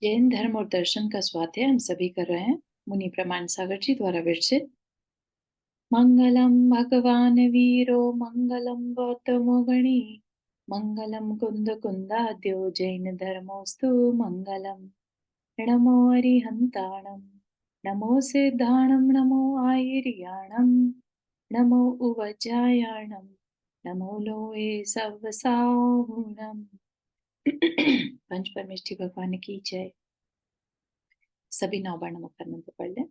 जैन धर्म और दर्शन का स्वाध्याय हम सभी कर रहे हैं। मुनि प्रमाण सागर जी द्वारा विरचित। मंगलम भगवान वीरो मंगलम गौतमो गणी मंगलम कुंद कुंदाद्यो जैन धर्मोस्तु मंगलम। नमो अरिहंताणम नमो सिद्धाणम नमो आयर्याणम नमो उवज्जायाणम नमो लोए सवसाहुणम। पंच परमेष्ठी भगवान की जय। सभी 9 बार नमक मंत्र पढ़ लें।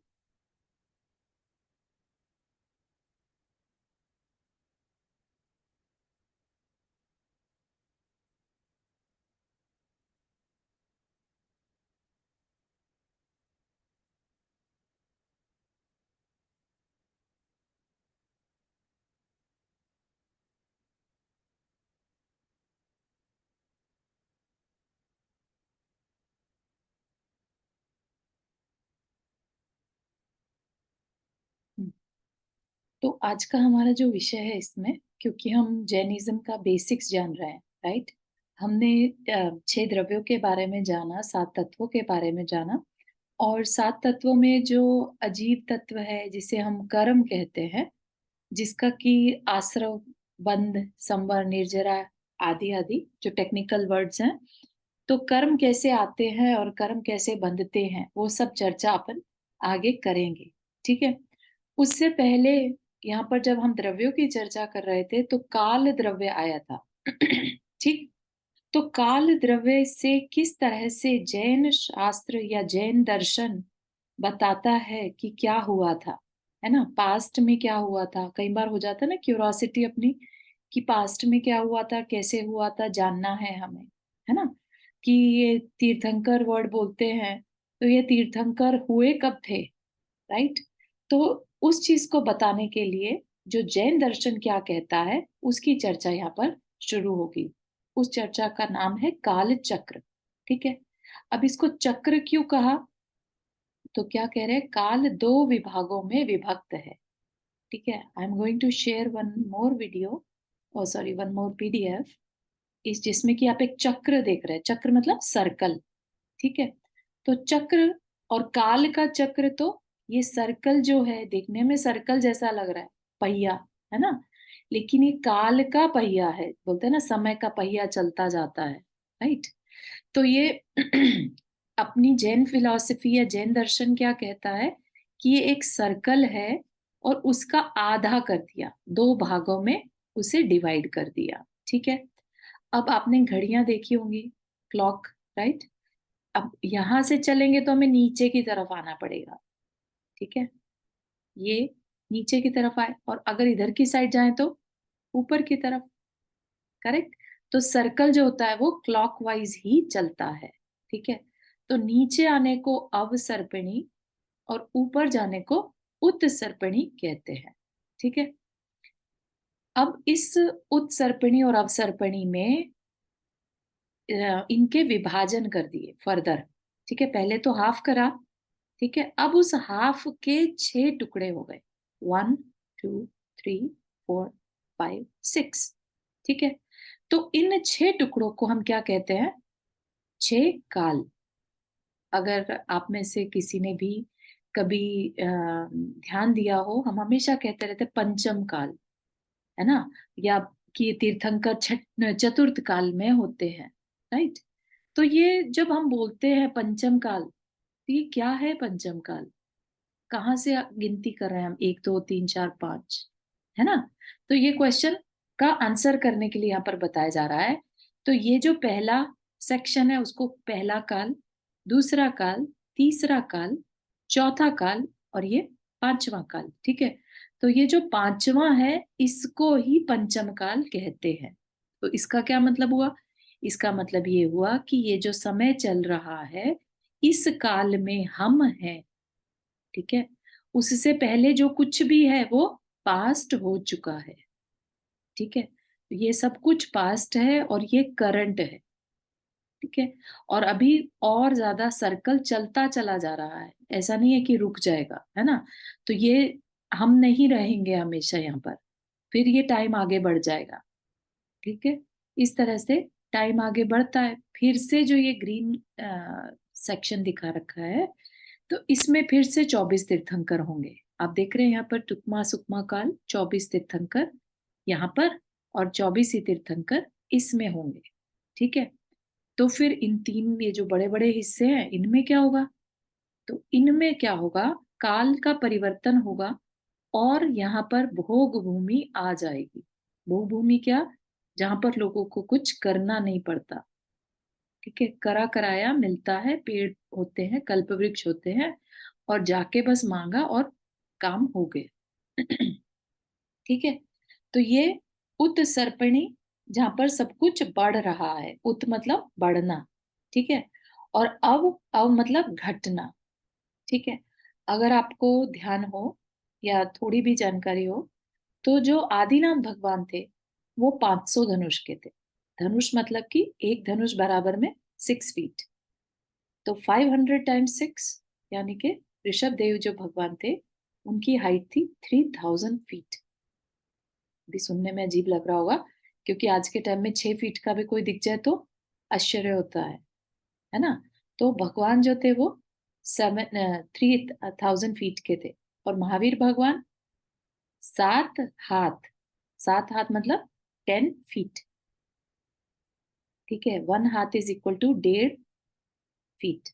तो आज का हमारा जो विषय है इसमें, क्योंकि हम जैनिज्म का बेसिक्स जान रहे हैं, राइट। हमने 6 द्रव्यों के बारे में जाना, 7 तत्वों के बारे में जाना, और 7 तत्वों में जो अजीब तत्व है जिसे हम कर्म कहते हैं, जिसका कि आश्रव, बंध, संवर, निर्जरा आदि आदि जो टेक्निकल वर्ड्स हैं, तो कर्म कैसे आते हैं और कर्म कैसे बंधते हैं वो सब चर्चा अपन आगे करेंगे। ठीक है। उससे पहले यहाँ पर जब हम द्रव्यों की चर्चा कर रहे थे तो काल द्रव्य आया था। ठीक। तो काल द्रव्य से किस तरह से जैन शास्त्र या जैन दर्शन बताता है कि क्या हुआ था, है ना, पास्ट में क्या हुआ था। कई बार हो जाता है ना क्यूरोसिटी अपनी, कि पास्ट में क्या हुआ था, कैसे हुआ था, जानना है हमें, है ना। कि ये तीर्थंकर वर्ड बोलते हैं, तो ये तीर्थंकर हुए कब थे, राइट। तो उस चीज को बताने के लिए जो जैन दर्शन क्या कहता है उसकी चर्चा यहाँ पर शुरू होगी। उस चर्चा का नाम है काल चक्र। ठीक है। अब इसको चक्र क्यों कहा, तो क्या कह रहे हैं, काल 2 विभागों में विभक्त है। ठीक है। I am going to share one more video, और सॉरी वन मोर पीडीएफ, इस जिसमें कि आप एक चक्र देख रहे हैं। चक्र मतलब सर्कल। ठीक है। तो चक्र और काल का चक्र, तो ये सर्कल जो है देखने में सर्कल जैसा लग रहा है, पहिया, है ना, लेकिन ये काल का पहिया है। बोलते हैं ना समय का पहिया चलता जाता है, राइट। तो ये अपनी जैन फिलॉसफी या जैन दर्शन क्या कहता है कि ये एक सर्कल है और उसका आधा कर दिया, 2 भागों में उसे डिवाइड कर दिया। ठीक है। अब आपने घड़ियां देखी होंगी, क्लॉक, राइट। अब यहां से चलेंगे तो हमें नीचे की तरफ आना पड़ेगा। ठीक है। ये नीचे की तरफ आए, और अगर इधर की साइड जाए तो ऊपर की तरफ, करेक्ट। तो सर्कल जो होता है वो क्लॉकवाइज ही चलता है। ठीक है। तो नीचे आने को अवसर्पिणी और ऊपर जाने को उत्सर्पिणी कहते हैं। ठीक है। अब इस उत्सर्पिणी और अवसर्पिणी में इनके विभाजन कर दिए फर्दर। ठीक है। पहले तो हाफ करा, ठीक है। अब उस हाफ के 6 टुकड़े हो गए, 1 2 3 4 5 6। ठीक है। तो इन 6 टुकड़ों को हम क्या कहते हैं, 6 काल। अगर आप में से किसी ने भी कभी ध्यान दिया हो, हम हमेशा कहते रहते पंचम काल, है ना, या कि तीर्थंकर छठ चतुर्थ काल में होते हैं, राइट। तो ये जब हम बोलते हैं पंचम काल, तो ये क्या है पंचम काल, कहाँ से गिनती कर रहे हैं हम, 1 2 3 4 5, है ना। तो ये क्वेश्चन का आंसर करने के लिए यहाँ पर बताया जा रहा है। तो ये जो पहला सेक्शन है उसको पहला काल, दूसरा काल, तीसरा काल, चौथा काल, और ये 5वां काल। ठीक है। तो ये जो 5वां है इसको ही पंचम काल कहते हैं। तो इसका क्या मतलब हुआ, इसका मतलब ये हुआ कि ये जो समय चल रहा है इस काल में हम हैं। ठीक है। उससे पहले जो कुछ भी है वो पास्ट हो चुका है। ठीक है। तो ये सब कुछ पास्ट है और ये करंट है। ठीक है। और अभी और ज्यादा सर्कल चलता चला जा रहा है, ऐसा नहीं है कि रुक जाएगा, है ना। तो ये हम नहीं रहेंगे हमेशा यहाँ पर, फिर ये टाइम आगे बढ़ जाएगा। ठीक है। इस तरह से टाइम आगे बढ़ता है, फिर से जो ये ग्रीन सेक्शन दिखा रखा है। तो इसमें फिर से 24 तीर्थंकर होंगे। आप देख रहे हैं यहाँ पर टुकमा सुकमा काल 24 तीर्थंकर यहाँ पर, और 24 ही तीर्थंकर इसमें होंगे। ठीक है, तो फिर इन तीन ये जो बड़े बड़े हिस्से हैं इनमें क्या होगा? तो इनमें क्या होगा? काल का परिवर्तन होगा और यहाँ पर भोग भूमि आ जाएगी। भोग भूमि क्या? जहां पर लोगों को कुछ करना नहीं पड़ता। ठीक है, करा कराया मिलता है, पेड़ होते हैं, कल्प वृक्ष होते हैं, और जाके बस मांगा और काम हो गए। ठीक है, तो ये उत्सर्पिणी, जहां पर सब कुछ बढ़ रहा है। उत मतलब बढ़ना। ठीक है, और अव मतलब घटना। ठीक है, अगर आपको ध्यान हो या थोड़ी भी जानकारी हो, तो जो आदिनाथ भगवान थे वो 500 धनुष के थे। धनुष मतलब कि एक धनुष बराबर में 6 फीट। तो 500 टाइम्स 6, यानी कि ऋषभ देव जो भगवान थे उनकी हाइट थी 3000 फीट। भी सुनने में अजीब लग रहा होगा, क्योंकि आज के टाइम में 6 फीट का भी कोई दिख जाए तो आश्चर्य होता है ना। तो भगवान जो थे वो 3000 फीट के थे। और महावीर भगवान 7 हाथ। 7 हाथ मतलब 10 फीट। ठीक है, 1 हाथ is equal to 1.5 feet,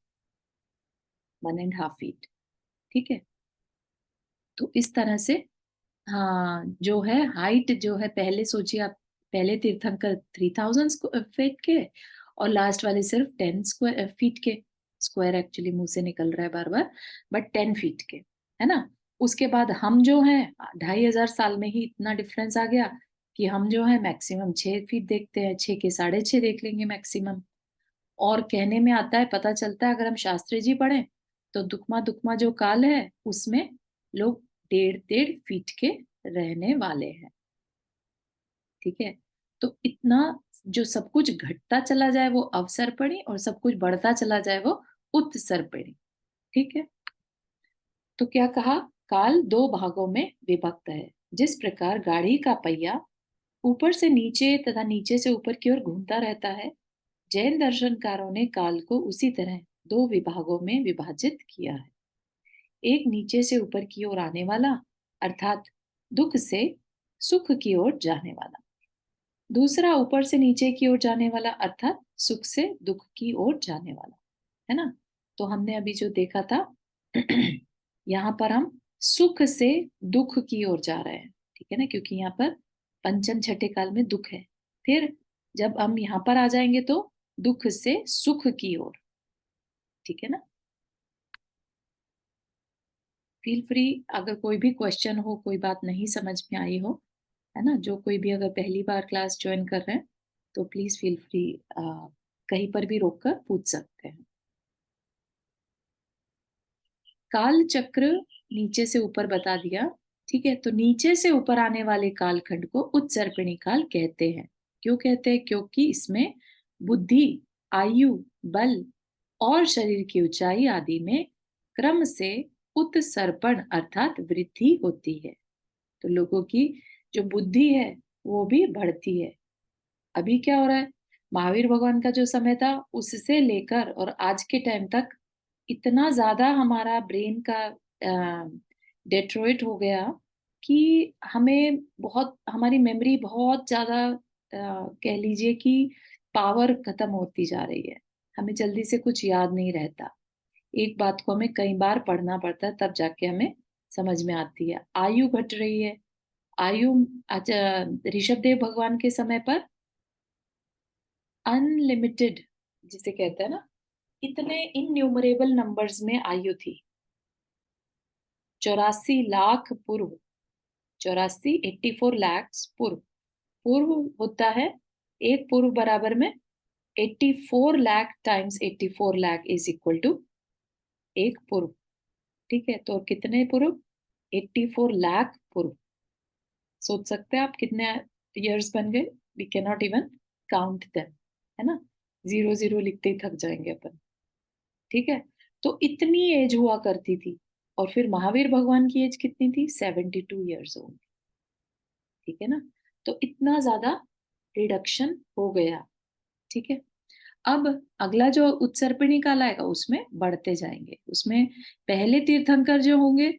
1.5 feet. ठीक है, तो इस तरह से, हाँ, जो है हाइट जो है, पहले सोचिए आप, पहले तीर्थंकर 3000 फीट के और लास्ट वाले सिर्फ 10 फीट के। स्क्वायर एक्चुअली मुंह से निकल रहा है बार बार, बट 10 फीट के, है ना। उसके बाद हम जो हैं 2500 साल में ही इतना डिफरेंस आ गया कि हम जो है मैक्सिमम 6 फीट देखते हैं, 6 के 6.5 देख लेंगे मैक्सिमम। और कहने में आता है, पता चलता है अगर हम शास्त्री जी पढ़ें, तो दुकमा दुकमा जो काल है उसमें लोग 1.5 1.5 फीट के रहने वाले हैं। ठीक है, तो इतना जो सब कुछ घटता चला जाए वो अवसर्पणी, और सब कुछ बढ़ता चला जाए वो उत्सर्पणी। ठीक है, तो क्या कहा? काल दो भागों में विभक्त है। जिस प्रकार गाड़ी का पहिया ऊपर से नीचे तथा नीचे से ऊपर की ओर घूमता रहता है, जैन दर्शनकारों ने काल को उसी तरह दो विभागों में विभाजित किया है। एक नीचे से ऊपर की ओर आने वाला, अर्थात दुख से सुख की ओर जाने वाला। दूसरा ऊपर से नीचे की ओर जाने वाला, अर्थात सुख से दुख की ओर जाने वाला। है ना। तो हमने अभी जो देखा था, यहाँ पर हम सुख से दुख की ओर जा रहे हैं। ठीक है ना, क्योंकि यहाँ पर पंचम छठे काल में दुख है। फिर जब हम यहाँ पर आ जाएंगे तो दुख से सुख की ओर। ठीक है ना। फील फ्री, अगर कोई भी क्वेश्चन हो, कोई बात नहीं समझ में आई हो, है ना, जो कोई भी अगर पहली बार क्लास ज्वाइन कर रहे हैं तो प्लीज फील फ्री, कहीं पर भी रोककर पूछ सकते हैं। काल चक्र नीचे से ऊपर बता दिया। ठीक है, तो नीचे से ऊपर आने वाले कालखंड को उत्सर्पिणी काल कहते हैं। क्यों कहते हैं? क्योंकि इसमें बुद्धि, आयु, बल और शरीर की ऊंचाई आदि में क्रम से उत्सर्पण अर्थात वृद्धि होती है। तो लोगों की जो बुद्धि है वो भी बढ़ती है। अभी क्या हो रहा है? महावीर भगवान का जो समय था उससे लेकर और आज के टाइम तक इतना ज्यादा हमारा ब्रेन का डेट्रॉइट हो गया कि हमें बहुत, हमारी मेमोरी बहुत ज्यादा, कह लीजिए कि पावर खत्म होती जा रही है। हमें जल्दी से कुछ याद नहीं रहता। एक बात को हमें कई बार पढ़ना पड़ता है तब जाके हमें समझ में आती है। आयु घट रही है। आयु, अच्छा, ऋषभ देव भगवान के समय पर अनलिमिटेड जिसे कहते हैं ना, इतने इनन्यूमरेबल नंबर्स में आयु थी। 84 लाख पूर्व, 84 पूर्व। पूर्व होता है, एक पूर्व बराबर में 84 lakh times 84 lakh is equal to एक पूर्व। ठीक है, तो कितने पूर्व? 84 लाख पूर्व। सोच सकते हैं आप कितने इयर्स बन गए? We can not even count them, है ना। जीरो जीरो लिखते ही थक जाएंगे अपन। ठीक है, तो इतनी एज हुआ करती थी। और फिर महावीर भगवान की एज कितनी थी? 72 ईयर्स ओल्ड। ठीक है ना, तो इतना ज्यादा रिडक्शन हो गया। ठीक है, अब अगला जो उत्सर्पिणी काल आएगा उसमें बढ़ते जाएंगे। उसमें पहले तीर्थंकर जो होंगे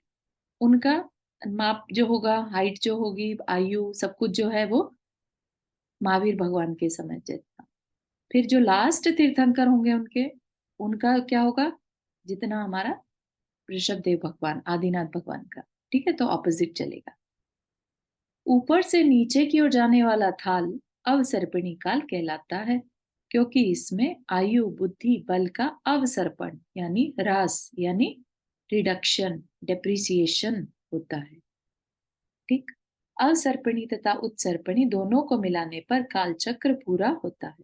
उनका माप जो होगा, हाइट जो होगी, आयु सब कुछ जो है वो महावीर भगवान के समय जितना। फिर जो लास्ट तीर्थंकर होंगे उनके, उनका क्या होगा, जितना हमारा ऋषभ देव भगवान, आदिनाथ भगवान का। ठीक है, तो ऑपोजिट चलेगा। ऊपर से नीचे की ओर जाने वाला थाल अवसर्पिणी काल कहलाता है, क्योंकि इसमें आयु, बुद्धि, बल का अवसर्पण यानी ह्रास यानी रिडक्शन, डेप्रिसिएशन होता है। ठीक, अवसर्पिणी तथा उत्सर्पिणी दोनों को मिलाने पर काल चक्र पूरा होता है।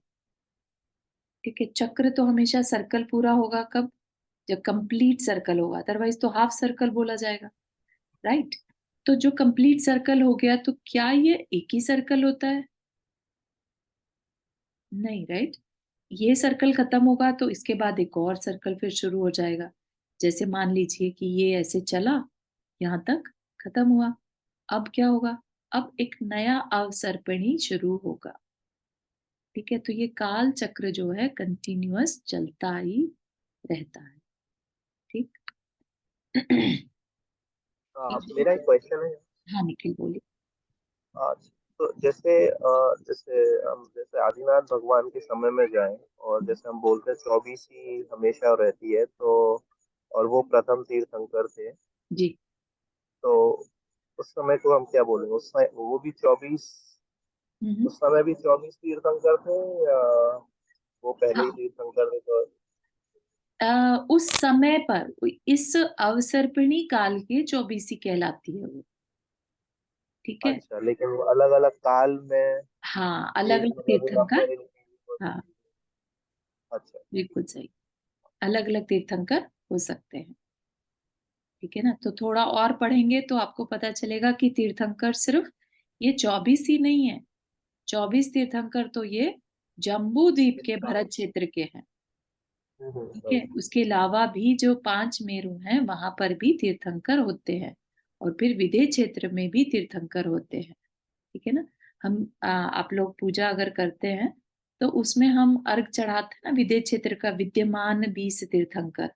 ठीक है, चक्र तो हमेशा सर्कल पूरा होगा कब, जब कंप्लीट सर्कल होगा, अदरवाइज तो हाफ सर्कल बोला जाएगा, राइट। तो जो कंप्लीट सर्कल हो गया, तो क्या ये एक ही सर्कल होता है? नहीं, राइट। ये सर्कल खत्म होगा तो इसके बाद एक और सर्कल फिर शुरू हो जाएगा। जैसे मान लीजिए कि ये ऐसे चला, यहाँ तक खत्म हुआ। अब क्या होगा, अब एक नया अवसर्पिणी शुरू होगा। ठीक है, तो ये काल चक्र जो है कंटिन्यूअस चलता ही रहता है। ठीक। मेरा एक क्वेश्चन है। हाँ निखिल बोलिए। आज तो जैसे आदिनाथ भगवान के समय में जाएं, और जैसे हम बोलते हैं 24 ही हमेशा रहती है, तो और वो प्रथम तीर्थंकर थे, जी। तो उस समय को हम क्या बोलेंगे? उस समय वो भी 24, हम्म। उस समय भी 24 तीर्थंकर थे, या वो पहले ही हाँ, तीर्थंकर थे? तो उस समय पर इस अवसर्पिणी काल की 24 कहलाती है वो। ठीक है। अच्छा, लेकिन अलग अलग काल में हाँ, अलग एक अलग मतलब तीर्थंकर। रिमेम्बरिंग। हाँ, अच्छा। बिल्कुल सही। अलग अलग तीर्थंकर हो सकते हैं। ठीक है ना, तो थोड़ा और पढ़ेंगे तो आपको पता चलेगा कि तीर्थंकर सिर्फ ये 24 ही नहीं है। 24 तीर्थंकर तो ये जम्बू द्वीप के भरत क्षेत्र के हैं। ठीक है, right। उसके अलावा भी जो 5 मेरु हैं वहां पर भी तीर्थंकर होते हैं, और फिर विदेह क्षेत्र में भी तीर्थंकर होते हैं। ठीक है ना। हम आप लोग पूजा अगर करते हैं तो उसमें हम अर्घ चढ़ाते हैं ना, विदेह क्षेत्र का विद्यमान 20 तीर्थंकर,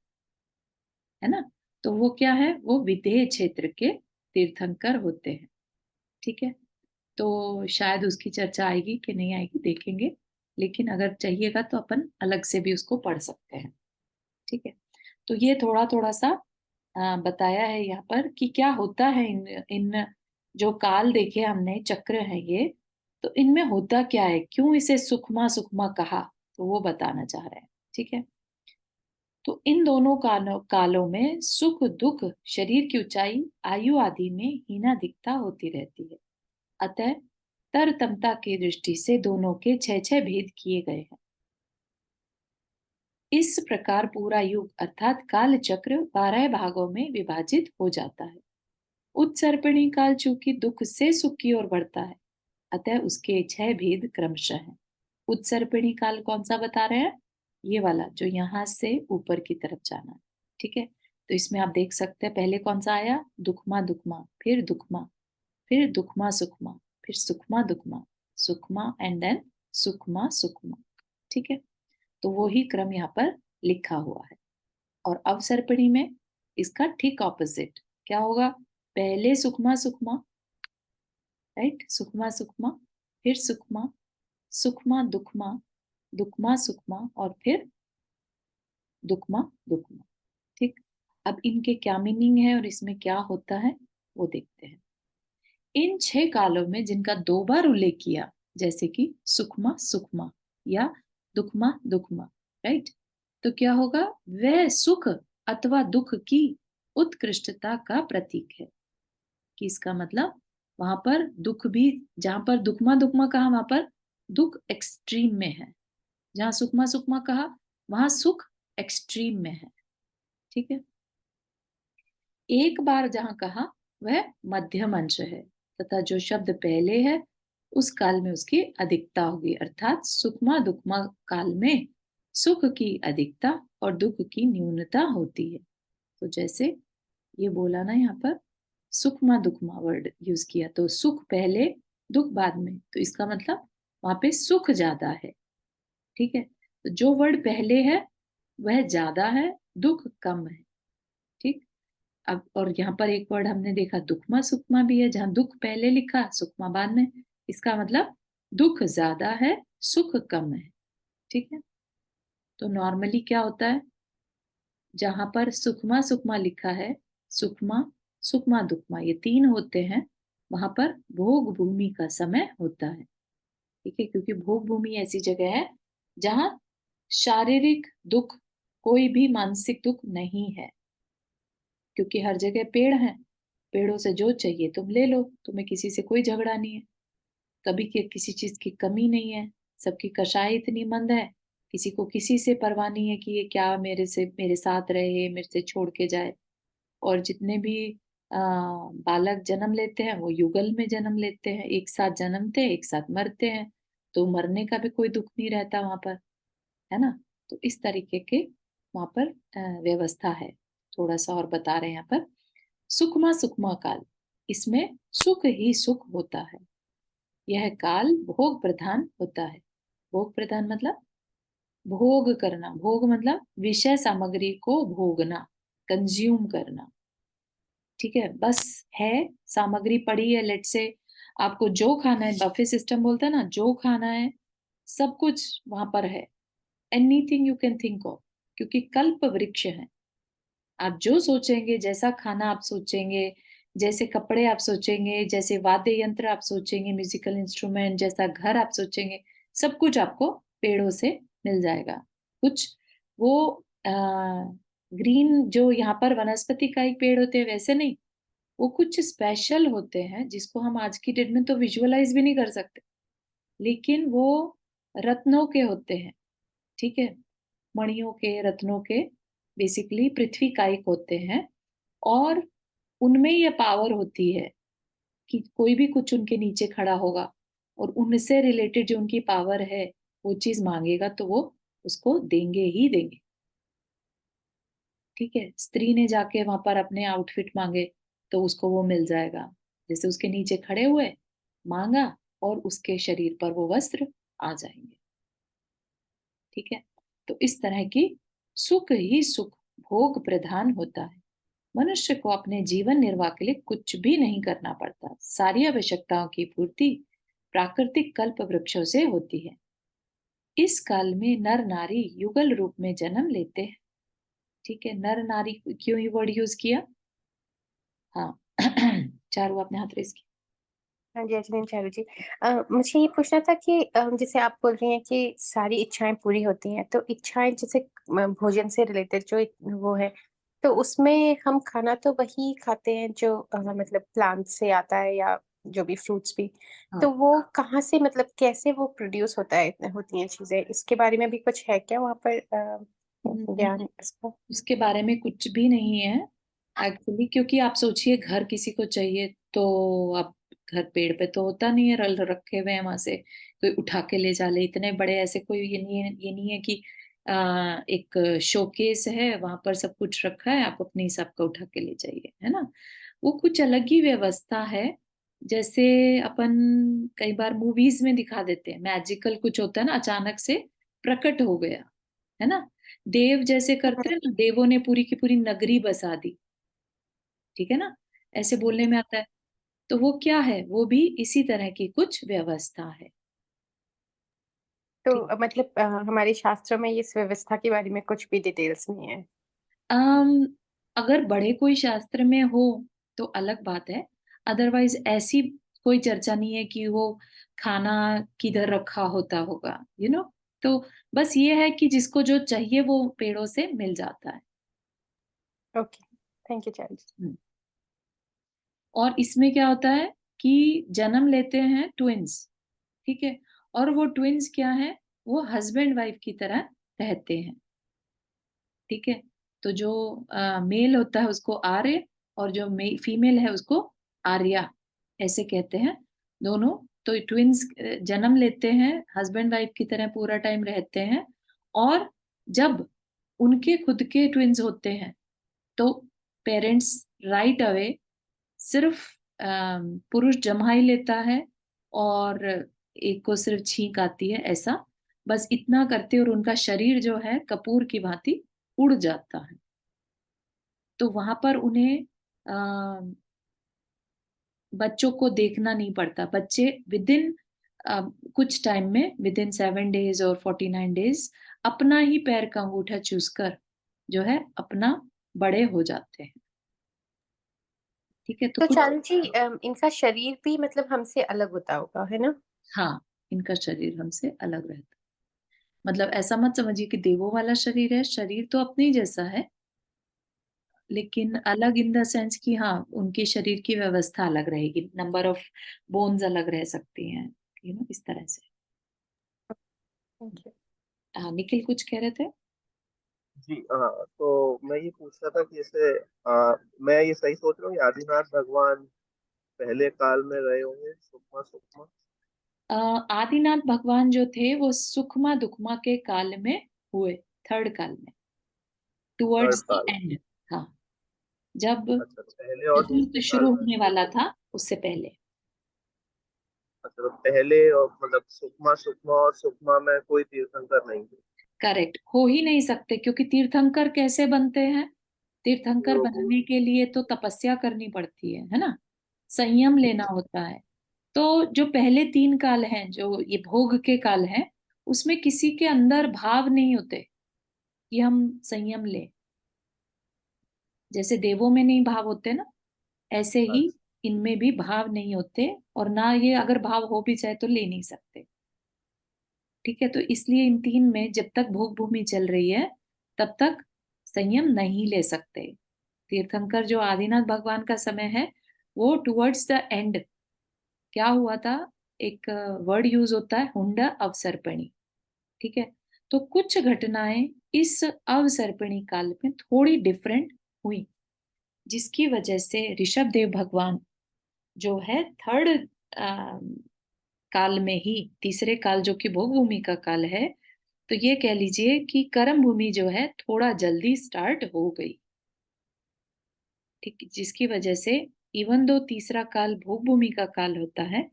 है ना। तो वो क्या है, वो विदेह क्षेत्र के तीर्थंकर होते हैं। ठीक है, तो शायद उसकी चर्चा आएगी कि नहीं आएगी देखेंगे, लेकिन अगर चाहिएगा तो अपन अलग से भी उसको पढ़ सकते हैं। ठीक है, तो ये थोड़ा थोड़ा सा बताया है यहाँ पर कि क्या होता है इन इन जो काल देखे हमने, चक्र है ये, तो इनमें होता क्या है, क्यों इसे सुखमा सुखमा कहा, तो वो बताना चाह रहे हैं। ठीक है, तो इन दोनों कालों में सुख दुख, शरीर की ऊंचाई, आयु आदि में हीनाधिकता होती रहती है। अतः तरतमता की दृष्टि से दोनों के छह छह भेद किए गए हैं। इस प्रकार पूरा युग अर्थात काल चक्र 12 भागों में विभाजित हो जाता है। उत्सर्पिणी काल चूंकि दुख से सुख की ओर बढ़ता है, अतः उसके 6 भेद क्रमशः हैं। उत्सर्पिणी काल कौन सा बता रहे हैं, ये वाला जो यहां से ऊपर की तरफ जाना है। ठीक है, तो इसमें आप देख सकते हैं पहले कौन सा आया, दुखमा दुखमा, फिर दुखमा, फिर दुखमा सुखमा, फिर सुखमा दुखमा, सुखमा एंड देन सुखमा सुखमा। ठीक है, तो वो ही क्रम यहाँ पर लिखा हुआ है। और अवसर्पिणी में इसका ठीक ऑपोजिट क्या होगा, पहले सुखमा सुखमा, राइट, सुखमा सुखमा, फिर सुखमा, सुखमा दुखमा, दुखमा सुखमा, और फिर दुखमा दुखमा। ठीक, अब इनके क्या मीनिंग है और इसमें क्या होता है वो देखते हैं। इन 6 कालों में जिनका 2 बार उल्लेख किया, जैसे कि सुखमा सुखमा या दुखमा दुखमा, राइट, तो क्या होगा, वह सुख अथवा दुख की उत्कृष्टता का प्रतीक है। कि इसका मतलब वहां पर दुख भी, जहां पर दुखमा दुखमा कहा वहां पर दुख एक्सट्रीम में है, जहां सुखमा सुखमा कहा वहां सुख एक्सट्रीम में है। ठीक है, एक बार जहां कहा वह मध्यम अंश है, तथा जो शब्द पहले है उस काल में उसकी अधिकता होगी, अर्थात सुखमा दुखमा काल में सुख की अधिकता और दुख की न्यूनता होती है। तो जैसे ये बोला ना यहाँ पर सुखमा दुखमा वर्ड यूज किया, तो सुख पहले दुख बाद में, तो इसका मतलब वहां पे सुख ज्यादा है। ठीक है, तो जो वर्ड पहले है वह ज्यादा है, दुख कम है। ठीक। अब और यहाँ पर एक वर्ड हमने देखा दुखमा सुखमा भी है, जहां दुख पहले लिखा सुखमा बाद में। इसका मतलब दुख ज्यादा है, सुख कम है। ठीक है। तो नॉर्मली क्या होता है, जहां पर सुखमा सुखमा लिखा है, सुखमा सुखमा दुखमा ये तीन होते हैं, वहां पर भोग भूमि का समय होता है। ठीक है, क्योंकि भोग भूमि ऐसी जगह है जहां शारीरिक दुख, कोई भी मानसिक दुख नहीं है, क्योंकि हर जगह पेड़ हैं। पेड़ों से जो चाहिए तुम ले लो, तुम्हें किसी से कोई झगड़ा नहीं है, कभी के किसी चीज की कमी नहीं है, सबकी कशाई इतनी मंद है, किसी को किसी से परवाह नहीं है कि ये क्या मेरे साथ रहे, मेरे से छोड़ के जाए। और जितने भी बालक जन्म लेते हैं वो युगल में जन्म लेते हैं, एक साथ जन्मते हैं एक साथ मरते हैं, तो मरने का भी कोई दुख नहीं रहता वहां पर, है ना। तो इस तरीके के वहां पर व्यवस्था है। थोड़ा सा और बता रहे हैं यहाँ पर, सुखमा सुखमा काल, इसमें सुख ही सुख होता है। यह काल भोग प्रधान होता है। भोग प्रधान मतलब भोग करना, भोग मतलब विषय सामग्री को भोगना, कंज्यूम करना। ठीक है, बस है, सामग्री पड़ी है, लेट से आपको जो खाना है, बफे सिस्टम बोलते हैं ना, जो खाना है सब कुछ वहां पर है, anything you can think of, क्योंकि कल्प वृक्ष है। आप जो सोचेंगे, जैसा खाना आप सोचेंगे, जैसे कपड़े आप सोचेंगे, जैसे वाद्य यंत्र आप सोचेंगे, म्यूजिकल इंस्ट्रूमेंट, जैसा घर आप सोचेंगे, सब कुछ आपको पेड़ों से मिल जाएगा। कुछ वो ग्रीन जो यहाँ पर वनस्पति का एक पेड़ होते हैं वैसे नहीं, वो कुछ स्पेशल होते हैं जिसको हम आज की डेट में तो विजुअलाइज भी नहीं कर सकते, लेकिन वो रत्नों के होते हैं। ठीक है, मणियों के, रत्नों के, बेसिकली पृथ्वी कायिक होते हैं। और उनमें ये पावर होती है कि कोई भी कुछ उनके नीचे खड़ा होगा और उनसे रिलेटेड जो उनकी पावर है वो चीज मांगेगा तो वो उसको देंगे ही देंगे। ठीक है, स्त्री ने जाके वहां पर अपने आउटफिट मांगे तो उसको वो मिल जाएगा, जैसे उसके नीचे खड़े हुए, मांगा, और उसके शरीर पर वो वस्त्र आ जाएंगे। ठीक है, तो इस तरह की सुख ही सुख भोग प्रधान होता है। मनुष्य को अपने जीवन निर्वाह के लिए कुछ भी नहीं करना पड़ता, सारी आवश्यकताओं की पूर्ति प्राकृतिक कल्प वृक्षों से होती है। इस काल में नर नारी युगल रूप में जन्म लेते हैं। ठीक है, नर नारी क्यों ये वर्ड यूज किया? हाँ चारू आपने हाथ रेस किया। हाँ जी, अजमीन चारू जी। मुझे ये पूछना था कि जैसे आप बोल रही हैं कि सारी इच्छाएँ पूरी होती हैं, तो इच्छाएँ जैसे भोजन से रिलेटेड जो वो है, तो उसमें हम खाना तो वही खाते हैं जो मतलब प्लांट से आता है या जो भी फ्रूट्स भी, हाँ, तो वो कहाँ से मतलब कैसे वो प्रोड्यूस होता है होती हैं चीज़ें? इसके बारे में भी कुछ है क्या वहाँ पर हम्म, ज्ञान इसका? उसके बारे में कुछ भी नहीं है एक्चुअली, क्योंकि आप सोचिए घर किसी को चाहिए तो आप, घर पेड़ पे तो होता नहीं है, रल रखे हुए हैं, वहां से कोई उठा के ले जा ले, इतने बड़े ऐसे कोई ये नहीं है कि एक शोकेस है वहां पर सब कुछ रखा है, आप अपने हिसाब का उठा के ले जाइए, है ना। वो कुछ अलग ही व्यवस्था है। जैसे अपन कई बार मूवीज में दिखा देते हैं, मैजिकल कुछ होता है ना, अचानक से प्रकट हो गया, है ना। देव जैसे करते हैं ना, देवों ने पूरी की पूरी नगरी बसा दी। ठीक है ना, ऐसे बोलने में आता है। तो वो क्या है, वो भी इसी तरह की कुछ व्यवस्था है। तो ठीक। मतलब हमारे शास्त्रों में इस व्यवस्था के बारे में कुछ भी डिटेल्स नहीं है? अम अगर बड़े कोई शास्त्र में हो तो अलग बात है, अदरवाइज ऐसी कोई चर्चा नहीं है कि वो खाना किधर रखा होता होगा, तो बस ये है कि जिसको जो चाहिए वो पेड़ों से मिल जाता है। ओके, थैंक यू चारू जी। हम्म। और इसमें क्या होता है कि जन्म लेते हैं ट्विंस। ठीक है, और वो ट्विंस क्या है, वो हस्बैंड वाइफ की तरह रहते हैं। ठीक है, तो जो मेल होता है उसको आर्य, और जो फीमेल है उसको आर्या, ऐसे कहते हैं दोनों। तो ट्विंस जन्म लेते हैं, हस्बैंड वाइफ की तरह पूरा टाइम रहते हैं, और जब उनके खुद के ट्विंस होते हैं तो पेरेंट्स राइट अवे सिर्फ पुरुष जम्हा ही लेता है और एक को सिर्फ छींक आती है, ऐसा बस इतना करते और उनका शरीर जो है कपूर की भांति उड़ जाता है। तो वहां पर उन्हें बच्चों को देखना नहीं पड़ता। बच्चे विद इन कुछ टाइम में, विद इन 7 days और 49 days, अपना ही पैर का अंगूठा चूस कर जो है अपना बड़े हो जाते हैं। ठीक है, तो तो कुछ, चारू जी इनका शरीर भी मतलब हमसे अलग होता होगा, है ना? हाँ, इनका शरीर हमसे अलग रहता है। मतलब ऐसा मत समझिए कि देवों वाला शरीर है, शरीर तो अपने ही जैसा है, लेकिन अलग इन द सेंस कि हाँ, उनके शरीर की व्यवस्था अलग रहेगी, नंबर ऑफ बोन्स अलग रह सकती हैं, इस तरह से। Thank you. हाँ, निखिल कुछ कह रहे थे? जी हाँ, तो मैं ये पूछ रहा था कि जैसे मैं ये सही सोच रहा हूँ कि आदिनाथ भगवान पहले काल में रहे होंगे, सुकमा सुकमा। आदिनाथ भगवान जो थे वो सुखमा दुखमा के काल में हुए, थर्ड काल में, थर्ड टुवर्ड्स द काल। एंड। हाँ, जब अच्छा, पहले और चतुर्थ दूसरे काल शुरू में। होने वाला था उससे पहले। अच्छा, तो पहले और मतलब सुकमा सुकमा और सुकमा में कोई तीर्थंकर नहीं थे। करेक्ट, हो ही नहीं सकते, क्योंकि तीर्थंकर कैसे बनते हैं? तीर्थंकर वो बनने के लिए तो तपस्या करनी पड़ती है ना, संयम लेना होता है। तो जो पहले 3 काल हैं, जो ये भोग के काल हैं, उसमें किसी के अंदर भाव नहीं होते कि हम संयम लें। जैसे देवों में नहीं भाव होते ना, ऐसे ही अच्छा। इनमें भी भाव नहीं होते, और ना ये अगर भाव हो भी जाए तो ले नहीं सकते। ठीक है, तो इसलिए इन 3 में जब तक भोग भूमि चल रही है तब तक संयम नहीं ले सकते। तीर्थंकर जो आदिनाथ भगवान का समय है, वो टुवर्ड्स द एंड क्या हुआ था, एक वर्ड यूज होता है, हुंड अवसर्पणी। ठीक है, तो कुछ घटनाएं इस अवसर्पणी काल में थोड़ी डिफरेंट हुई, जिसकी वजह से ऋषभ देव भगवान जो है थर्ड काल में ही, तीसरे काल जो कि भोग भूमि का काल है, तो ये कह लीजिए कि कर्म भूमि जो है थोड़ा जल्दी स्टार्ट हो गई। ठीक, जिसकी वजह से इवन दो तीसरा काल भोग भूमि का काल होता है,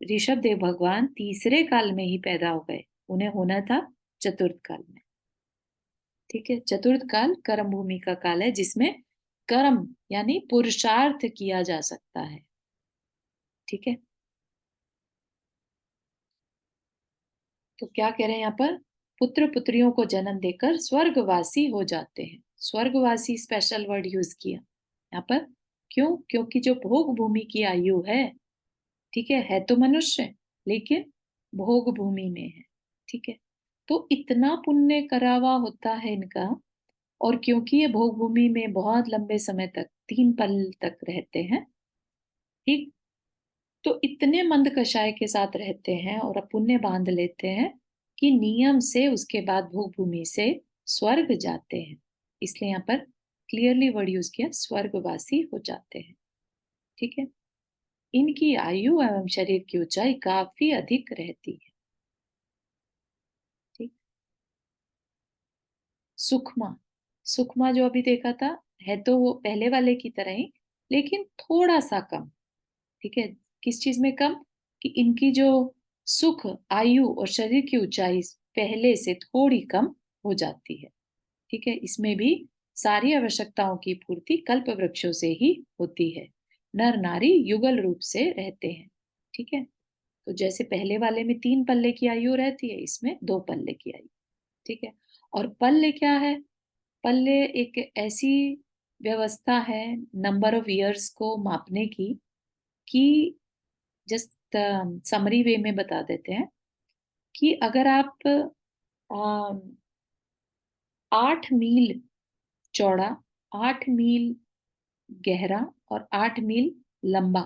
ऋषभ देव भगवान तीसरे काल में ही पैदा हो गए, उन्हें होना था चतुर्थ काल में। ठीक है, चतुर्थ काल कर्म भूमि का काल है, जिसमें कर्म यानी पुरुषार्थ किया जा सकता है। ठीक है, तो क्या कह रहे हैं यहाँ पर, पुत्र पुत्रियों को जन्म देकर स्वर्गवासी हो जाते हैं। स्वर्गवासी स्पेशल वर्ड यूज किया यहाँ पर, क्यों? क्योंकि जो भोग भूमि की आयु है, ठीक है तो मनुष्य, लेकिन भोग भूमि में है। ठीक है, तो इतना पुण्य करा हुआ होता है इनका, और क्योंकि ये भोग भूमि में बहुत लंबे समय तक, 3 पल तक रहते हैं, ठीक, तो इतने मंद कषाय के साथ रहते हैं और पुण्य बांध लेते हैं कि नियम से उसके बाद भोग भूमि से स्वर्ग जाते हैं। इसलिए यहाँ पर क्लियरली वर्ड यूज किया, स्वर्गवासी हो जाते हैं। ठीक है, इनकी आयु एवं शरीर की ऊंचाई काफी अधिक रहती है। ठीक, सुखमा, सुखमा जो अभी देखा था, है तो वो पहले वाले की तरह ही, लेकिन थोड़ा सा कम। ठीक है, किस चीज में कम? कि इनकी जो सुख, आयु और शरीर की ऊंचाई पहले से थोड़ी कम हो जाती है। ठीक है, इसमें भी सारी आवश्यकताओं की पूर्ति कल्प वृक्षों से ही होती है। नर नारी युगल रूप से रहते हैं। ठीक है, तो जैसे पहले वाले में 3 पल्ले की आयु रहती है, इसमें 2 पल्ले की आयु। ठीक है, और पल्ले क्या है? पल्ले एक ऐसी व्यवस्था है नंबर ऑफ ईयर्स को मापने की, कि जस्ट समरी वे में बता देते हैं कि अगर आप 8 मील चौड़ा, 8 मील गहरा और 8 मील लंबा,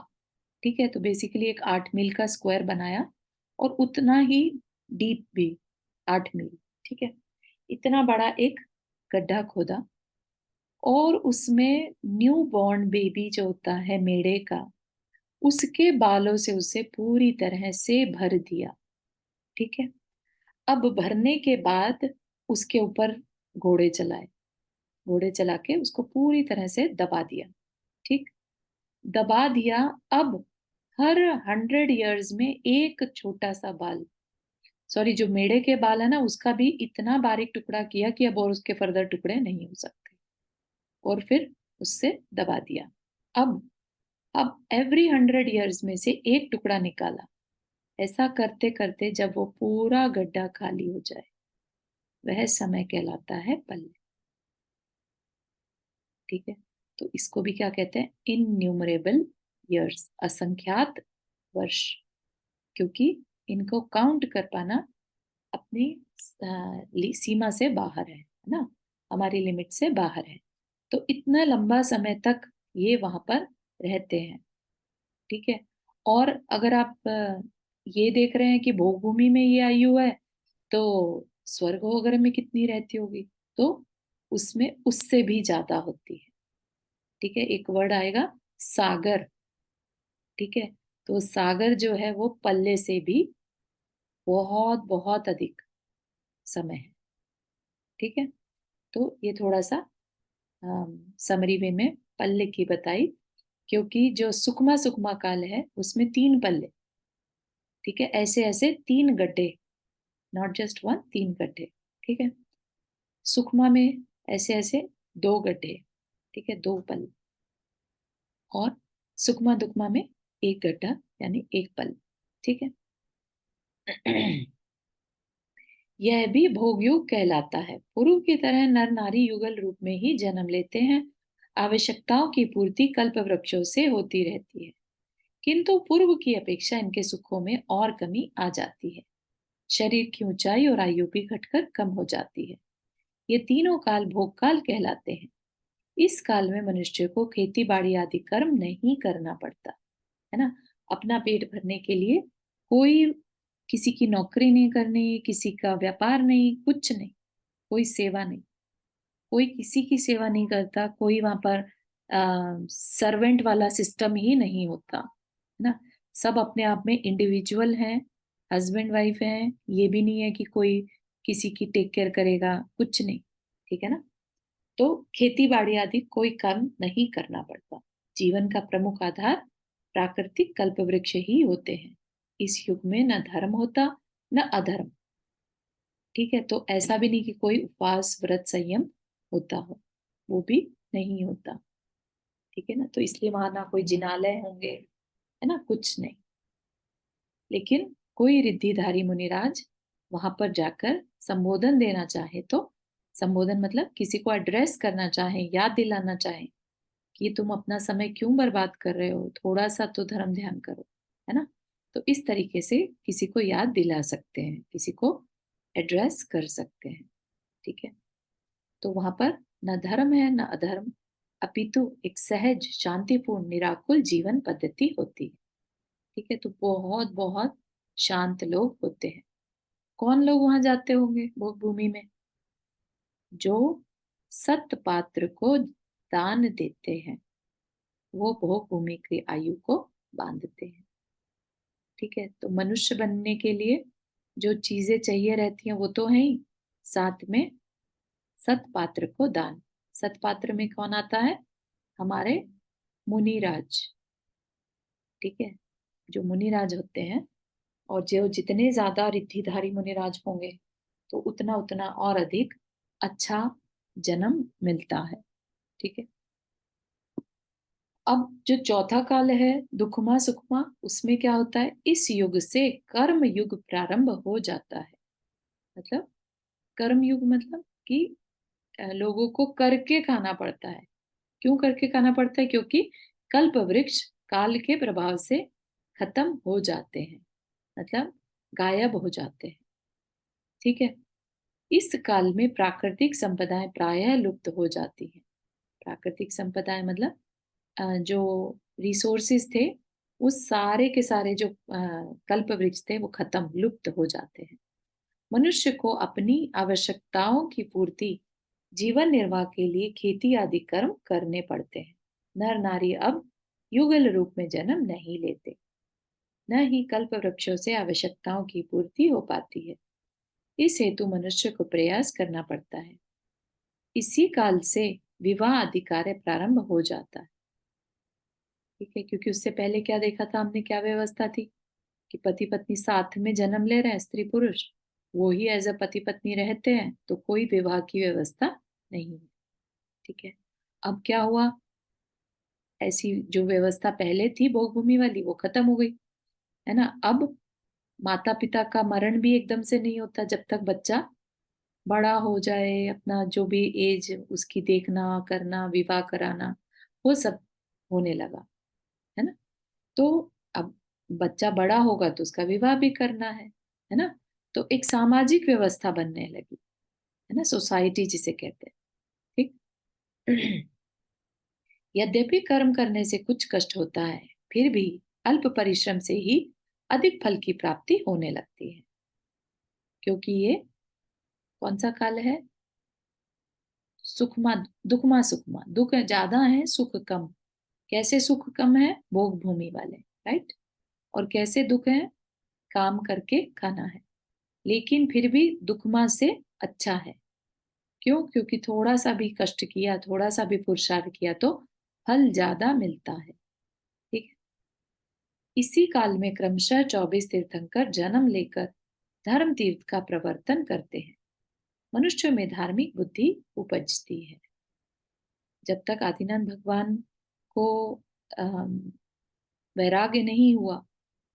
ठीक है, तो बेसिकली एक 8 मील का स्क्वायर बनाया, और उतना ही डीप भी, 8 मील। ठीक है, इतना बड़ा एक गड्ढा खोदा, और उसमें न्यू बॉर्न बेबी जो होता है मेढ़े का, उसके बालों से उसे पूरी तरह से भर दिया। ठीक है, अब भरने के बाद उसके ऊपर घोड़े चलाए, घोड़े चला के उसको पूरी तरह से दबा दिया। ठीक, दबा दिया। अब हर 100 ईयर्स में एक छोटा सा बाल सॉरी, जो मेढ़े के बाल है ना, उसका भी इतना बारीक टुकड़ा किया कि अब और उसके फर्दर टुकड़े नहीं हो सकते, और फिर उससे दबा दिया। अब एवरी 100 ईयर्स में से एक टुकड़ा निकाला। ऐसा करते करते जब वो पूरा गड्ढा खाली हो जाए, वह समय कहलाता है पल्ले। ठीक है, तो इसको भी क्या कहते हैं? इनन्यूमरेबल ईयर्स, असंख्यात वर्ष, क्योंकि इनको काउंट कर पाना अपनी सीमा से बाहर है ना, हमारी लिमिट से बाहर है। तो इतना लंबा समय तक ये वहां पर रहते हैं। ठीक है, और अगर आप ये देख रहे हैं कि भोग भूमि में ये आयु है, तो स्वर्ग वगैरह में कितनी रहती होगी? तो उसमें उससे भी ज्यादा होती है। ठीक है, एक वर्ड आएगा सागर। ठीक है, तो सागर जो है वो पल्ले से भी बहुत बहुत अधिक समय है। ठीक है, तो ये थोड़ा सा समरी वे में पल्ले की बताई, क्योंकि जो सुकमा सुकमा काल है उसमें 3 पल्ले। ठीक है, ऐसे ऐसे 3 गड्ढे, नॉट जस्ट वन, 3 गड्ढे। ठीक है, सुकमा में ऐसे ऐसे 2 गड्ढे। ठीक है, 2 पल, और सुकमा दुकमा में 1 गड्ढा, यानी 1 पल। ठीक है, यह भी भोगयुग कहलाता है। पूर्व की तरह नर नारी युगल रूप में ही जन्म लेते हैं। आवश्यकताओं की पूर्ति कल्प वृक्षों से होती रहती है, किंतु पूर्व की अपेक्षा इनके सुखों में और कमी आ जाती है। शरीर की ऊंचाई और आयु भी घटकर कम हो जाती है। ये तीनों काल भोग काल कहलाते हैं। इस काल में मनुष्य को खेती बाड़ी आदि कर्म नहीं करना पड़ता है ना। अपना पेट भरने के लिए कोई किसी की नौकरी नहीं करनी, किसी का व्यापार नहीं, कुछ नहीं, कोई सेवा नहीं, कोई किसी की सेवा नहीं करता, कोई वहां पर सर्वेंट वाला सिस्टम ही नहीं होता है ना। सब अपने आप में इंडिविजुअल हैं, हस्बैंड वाइफ हैं, ये भी नहीं है कि कोई किसी की टेक केयर करेगा, कुछ नहीं। ठीक है ना, तो खेती बाड़ी आदि कोई कर्म नहीं करना पड़ता। जीवन का प्रमुख आधार प्राकृतिक कल्प वृक्ष ही होते हैं। इस युग में न धर्म होता, न अधर्म। ठीक है, तो ऐसा भी नहीं कि कोई उपवास व्रत संयम होता हो, वो भी नहीं होता। ठीक है ना, तो इसलिए वहां ना कोई जिनालय होंगे, है ना, कुछ नहीं। लेकिन कोई रिद्धिधारी मुनिराज वहां पर जाकर संबोधन देना चाहे तो, संबोधन मतलब किसी को एड्रेस करना चाहे, याद दिलाना चाहे कि तुम अपना समय क्यों बर्बाद कर रहे हो, थोड़ा सा तो धर्म ध्यान करो, है ना। तो इस तरीके से किसी को याद दिला सकते हैं, किसी को एड्रेस कर सकते हैं। ठीक है, तो वहां पर न धर्म है न अधर्म, अपितु एक सहज शांतिपूर्ण निराकुल जीवन पद्धति होती है। ठीक है, तो बहुत बहुत शांत लोग होते हैं। कौन लोग वहां जाते होंगे भोग भूमि में? जो सत पात्र को दान देते हैं, वो भोग भूमि की आयु को बांधते हैं। ठीक है, तो मनुष्य बनने के लिए जो चीजें चाहिए रहती हैं वो तो है ही, साथ में सतपात्र को दान। सतपात्र में कौन आता है? हमारे मुनिराज। ठीक है, जो मुनिराज होते हैं, और जो जितने ज्यादा रिद्धिधारी मुनिराज होंगे, तो उतना उतना और अधिक अच्छा जन्म मिलता है। ठीक है, अब जो चौथा काल है दुखमा सुखमा, उसमें क्या होता है? इस युग से कर्म युग प्रारंभ हो जाता है। मतलब कर्म युग मतलब कि लोगों को करके खाना पड़ता है। क्यों करके खाना पड़ता है? क्योंकि कल्प वृक्ष काल के प्रभाव से खत्म हो जाते हैं, मतलब गायब हो जाते हैं। ठीक है, इस काल में प्राकृतिक संपदाएं प्रायः लुप्त हो जाती हैं। प्राकृतिक संपदाएं मतलब जो रिसोर्सेज थे, वो सारे के सारे जो कल्प वृक्ष थे वो खत्म, लुप्त हो जाते हैं। मनुष्य को अपनी आवश्यकताओं की पूर्ति जीवन निर्वाह के लिए खेती आदि कर्म करने पड़ते हैं। नर नारी अब युगल रूप में जन्म नहीं लेते, न ही कल्प वृक्षों से आवश्यकताओं की पूर्ति हो पाती है। इस हेतु मनुष्य को प्रयास करना पड़ता है। इसी काल से विवाह आदि कार्य प्रारंभ हो जाता है। ठीक है, क्योंकि उससे पहले क्या देखा था हमने, क्या व्यवस्था थी कि पति पत्नी साथ में जन्म ले रहे हैं, स्त्री पुरुष, वो ही एज अ पति पत्नी रहते हैं, तो कोई विवाह की व्यवस्था नहीं है। ठीक है। अब क्या हुआ, ऐसी जो व्यवस्था पहले थी भोग भूमि वाली वो खत्म हो गई, है ना। अब माता पिता का मरण भी एकदम से नहीं होता, जब तक बच्चा बड़ा हो जाए, अपना जो भी एज उसकी देखना करना, विवाह कराना, वो सब होने लगा, है ना। तो अब बच्चा बड़ा होगा तो उसका विवाह भी करना है ना। तो एक सामाजिक व्यवस्था बनने लगी, है ना, सोसाइटी जिसे कहते हैं। ठीक। यद्यपि कर्म करने से कुछ कष्ट होता है, फिर भी अल्प परिश्रम से ही अधिक फल की प्राप्ति होने लगती है, क्योंकि ये कौन सा काल है, सुखमा दुखमा सुखमा, दुख ज्यादा है सुख कम। कैसे सुख कम है, भोग भूमि वाले, राइट। और कैसे दुख है, काम करके खाना है, लेकिन फिर भी दुखमा से अच्छा है। क्यों, क्योंकि थोड़ा सा भी कष्ट किया, थोड़ा सा भी पुरुषार्थ किया तो फल ज्यादा मिलता है। ठीक है। इसी काल में क्रमशः 24 तीर्थंकर जन्म लेकर धर्म तीर्थ का प्रवर्तन करते हैं। मनुष्य में धार्मिक बुद्धि उपजती है। जब तक आदिनाथ भगवान को वैराग्य नहीं हुआ,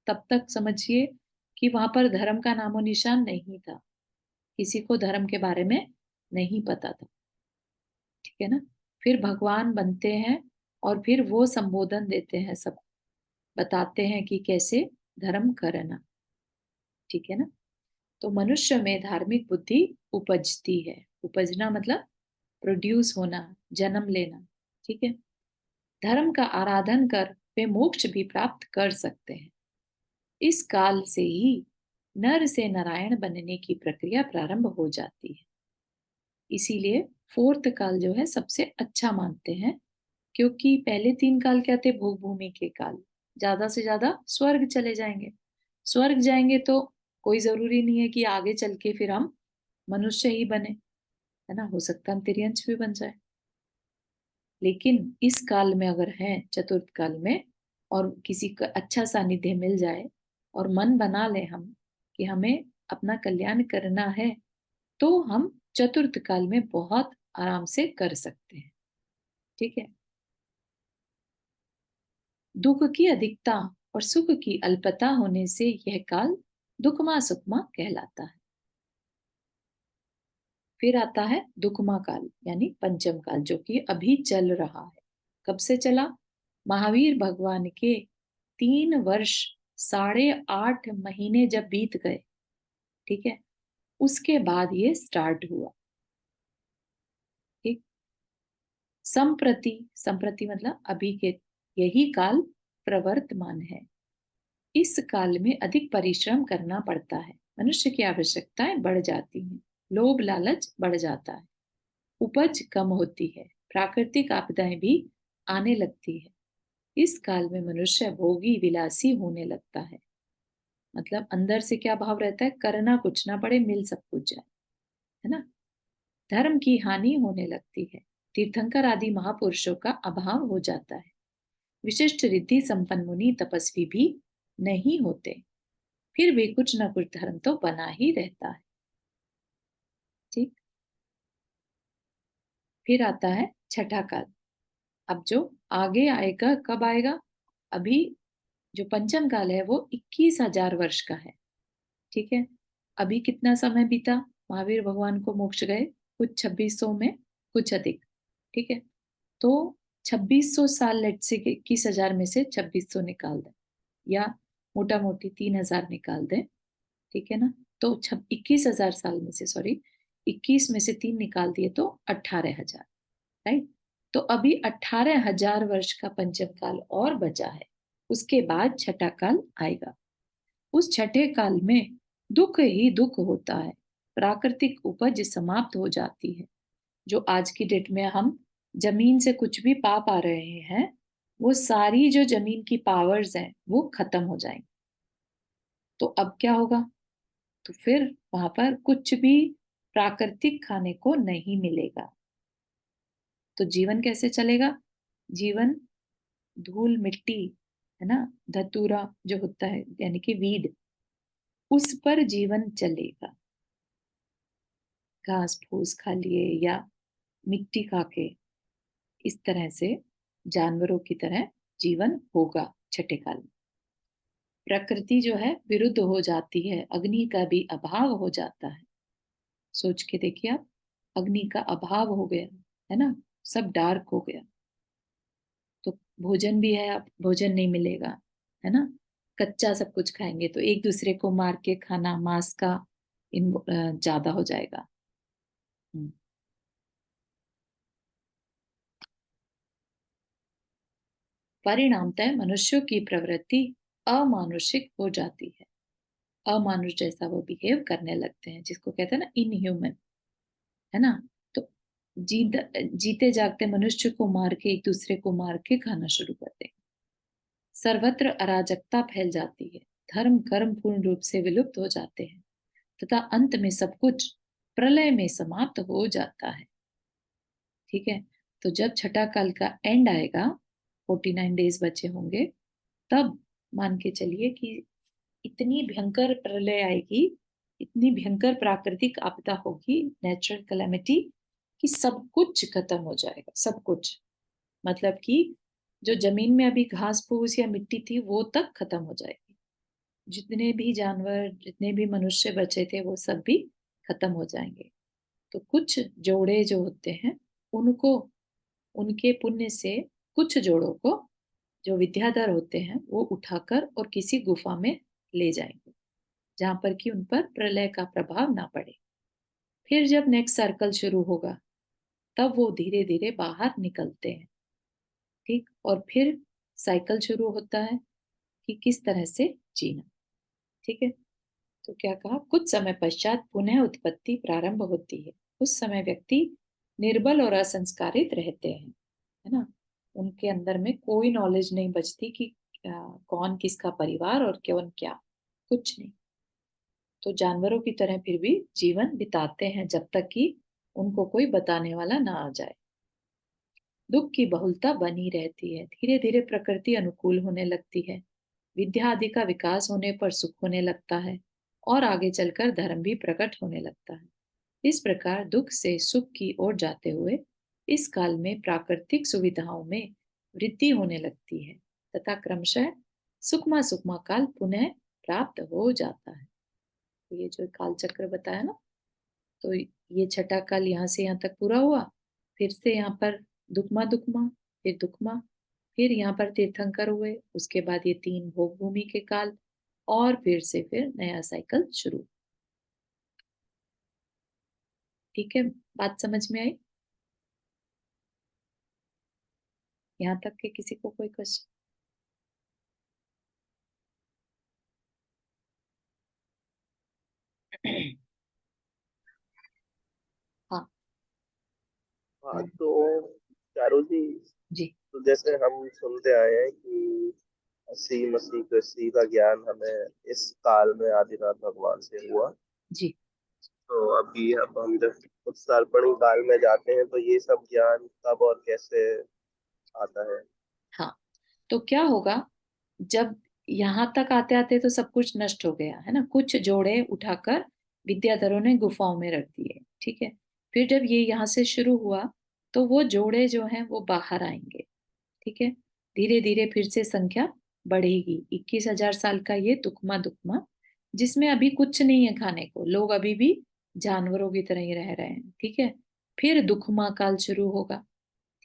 तब तक समझिए कि वहां पर धर्म का नामो निशान नहीं था, किसी को धर्म के बारे में नहीं पता था। ठीक है ना। फिर भगवान बनते हैं और फिर वो संबोधन देते हैं, सब बताते हैं कि कैसे धर्म करना। ठीक है ना। तो मनुष्य में धार्मिक बुद्धि उपजती है। उपजना मतलब प्रोड्यूस होना, जन्म लेना। ठीक है। धर्म का आराधन कर वे मोक्ष भी प्राप्त कर सकते हैं। इस काल से ही नर से नारायण बनने की प्रक्रिया प्रारंभ हो जाती है। इसीलिए फोर्थ काल जो है सबसे अच्छा मानते हैं, क्योंकि पहले 3 काल क्या थे, भोग भूमि के काल। ज्यादा से ज्यादा स्वर्ग चले जाएंगे। स्वर्ग जाएंगे तो कोई जरूरी नहीं है कि आगे चल के फिर हम मनुष्य ही बने, है ना, हो सकता है हम तिर्यंश भी बन जाए। लेकिन इस काल में अगर है, चतुर्थ काल में, और किसी का अच्छा सानिध्य मिल जाए और मन बना ले हम कि हमें अपना कल्याण करना है, तो हम चतुर्थ काल में बहुत आराम से कर सकते हैं। ठीक है। दुख की अधिकता और सुख की अल्पता होने से यह काल दुखमा सुखमा कहलाता है। फिर आता है दुखमा काल यानी पंचम काल, जो कि अभी चल रहा है। कब से चला, महावीर भगवान के 3 वर्ष 8.5 महीने जब बीत गए, ठीक है, उसके बाद ये स्टार्ट हुआ। ठीक। संप्रति, संप्रति मतलब अभी के, यही काल प्रवर्तमान है। इस काल में अधिक परिश्रम करना पड़ता है, मनुष्य की आवश्यकताएं बढ़ जाती हैं, लोभ लालच बढ़ जाता है, उपज कम होती है, प्राकृतिक आपदाएं भी आने लगती है। इस काल में मनुष्य भोगी विलासी होने लगता है। मतलब अंदर से क्या भाव रहता है, करना कुछ ना पड़े, मिल सब कुछ जाए, है ना। धर्म की हानि होने लगती है, तीर्थंकर आदि महापुरुषों का अभाव हो जाता है, विशिष्ट रिद्धि संपन्न मुनि तपस्वी भी नहीं होते, फिर भी कुछ ना कुछ धर्म तो बना ही रहता है। ठीक। फिर आता है छठा काल। अब जो आगे आएगा, कब आएगा, अभी जो पंचम काल है वो 21,000 वर्ष का है। ठीक है। अभी कितना समय बीता, महावीर भगवान को मोक्ष गए कुछ 2600 में, कुछ अधिक। ठीक है। तो 2600 साल, लेट से 21,000 में से 2600 निकाल दें, या मोटा मोटी 3,000 निकाल दें। ठीक है ना। तो 21,000 साल में से, सॉरी, 21 में से 3 निकाल दिए तो 18,000, राइट। तो अभी 18,000 वर्ष का पंचम काल और बचा है, उसके बाद छठा काल आएगा। उस छठे काल में दुख ही दुख होता है, प्राकृतिक उपज समाप्त हो जाती है। जो आज की डेट में हम जमीन से कुछ भी पा रहे हैं, वो सारी जो जमीन की पावर्स हैं वो खत्म हो जाएंगी। तो अब क्या होगा, तो फिर वहां पर कुछ भी प्राकृतिक खाने को नहीं मिलेगा। तो जीवन कैसे चलेगा, जीवन धूल मिट्टी, है ना, धतूरा जो होता है यानी कि वीड, उस पर जीवन चलेगा। घास फूस खा लिए या मिट्टी खा के, इस तरह से जानवरों की तरह जीवन होगा छठे काल में। प्रकृति जो है विरुद्ध हो जाती है, अग्नि का भी अभाव हो जाता है। सोच के देखिए आप, अग्नि का अभाव हो गया है ना, सब डार्क हो गया, तो भोजन भी है, अब भोजन नहीं मिलेगा, है ना। कच्चा सब कुछ खाएंगे तो एक दूसरे को मार के खाना, मांस का ज्यादा हो जाएगा। हम्म। परिणामतः मनुष्यों की प्रवृत्ति अमानुषिक हो जाती है, अमानुष जैसा वो बिहेव करने लगते हैं, जिसको कहते हैं ना इनह्यूमन, है ना। तो जीते जागते मनुष्य को मार के, एक दूसरे को मार के खाना शुरू करते हैं। सर्वत्र अराजकता फैल जाती है, धर्म कर्म पूर्ण रूप से विलुप्त हो जाते हैं तथा अंत में सब कुछ प्रलय में समाप्त हो जाता है। ठीक है, तो जब छठा काल का एंड आएगा, 49 डेज बचे होंगे, तब मान के चलिए कि इतनी भयंकर प्रलय आएगी, इतनी भयंकर प्राकृतिक आपदा होगी, नेचुरल कैलेमिटी, कि सब कुछ खत्म हो जाएगा, सब कुछ। मतलब कि जो जमीन में अभी घास फूस या मिट्टी थी वो तक खत्म हो जाएगी, जितने भी जानवर, जितने भी मनुष्य बचे थे वो सब भी खत्म हो जाएंगे। तो कुछ जोड़े जो होते हैं उनको, उनके पुण्य से कुछ जोड़ों को, जो विद्याधर होते हैं, वो उठाकर और किसी गुफा में ले जाएंगे, जहां पर कि उन पर प्रलय का प्रभाव ना पड़े। फिर जब नेक्स्ट सर्कल शुरू होगा, तब वो धीरे धीरे बाहर निकलते हैं। ठीक, और फिर साइकिल शुरू होता है कि किस तरह से जीना। ठीक है, तो क्या कहा, कुछ समय पश्चात पुनः उत्पत्ति प्रारंभ होती है। उस समय व्यक्ति निर्बल और असंस्कारित रहते हैं, है ना। उनके अंदर में कोई नॉलेज नहीं बचती कि कौन किसका परिवार और कौन क्या, कुछ नहीं। तो जानवरों की तरह फिर भी जीवन बिताते हैं, जब तक कि उनको कोई बताने वाला ना आ जाए। दुख की बहुलता बनी रहती है, धीरे धीरे प्रकृति अनुकूल होने लगती है, विद्या आदि का विकास होने पर सुख होने लगता है, और आगे चलकर धर्म भी प्रकट होने लगता है। इस प्रकार दुख से सुख की ओर जाते हुए इस काल में प्राकृतिक सुविधाओं में वृद्धि होने लगती है तथा क्रमशः सुखमा सुखमा काल पुनः प्राप्त हो जाता है। तो ये जो काल चक्र बताया ना, तो ये छठा काल यहाँ से यहाँ तक पूरा हुआ, फिर से यहाँ पर दुखमा दुखमा, फिर दुखमा, फिर यहाँ पर तीर्थंकर हुए, उसके बाद ये 3 भोग भूमि के काल, और फिर से फिर नया साइकिल शुरू। ठीक है, बात समझ में आई? यहाँ तक के किसी को कोई क्वेश्चन? हाँ। हाँ तो चारू जी, जी। तो जैसे हम सुनते आए हैं कि मसीह मसीह कृषि का ज्ञान हमें इस काल में आदिनाथ भगवान से हुआ। जी। तो अभी अब हम जब उत्तरार्पणी काल में जाते हैं तो ये सब ज्ञान कब और कैसे आता है? हाँ, तो क्या होगा, जब यहाँ तक आते आते तो सब कुछ नष्ट हो गया है ना, कुछ जोड़े उठाकर विद्याधरों ने गुफाओं में रख दिए। ठीक है, फिर जब ये यहाँ से शुरू हुआ, तो वो जोड़े जो हैं वो बाहर आएंगे। ठीक है, धीरे धीरे फिर से संख्या बढ़ेगी। 21,000 साल का ये दुखमा दुखमा, जिसमें अभी कुछ नहीं है खाने को, लोग अभी भी जानवरों की तरह ही रह रहे हैं। ठीक है, फिर दुखमा काल शुरू होगा।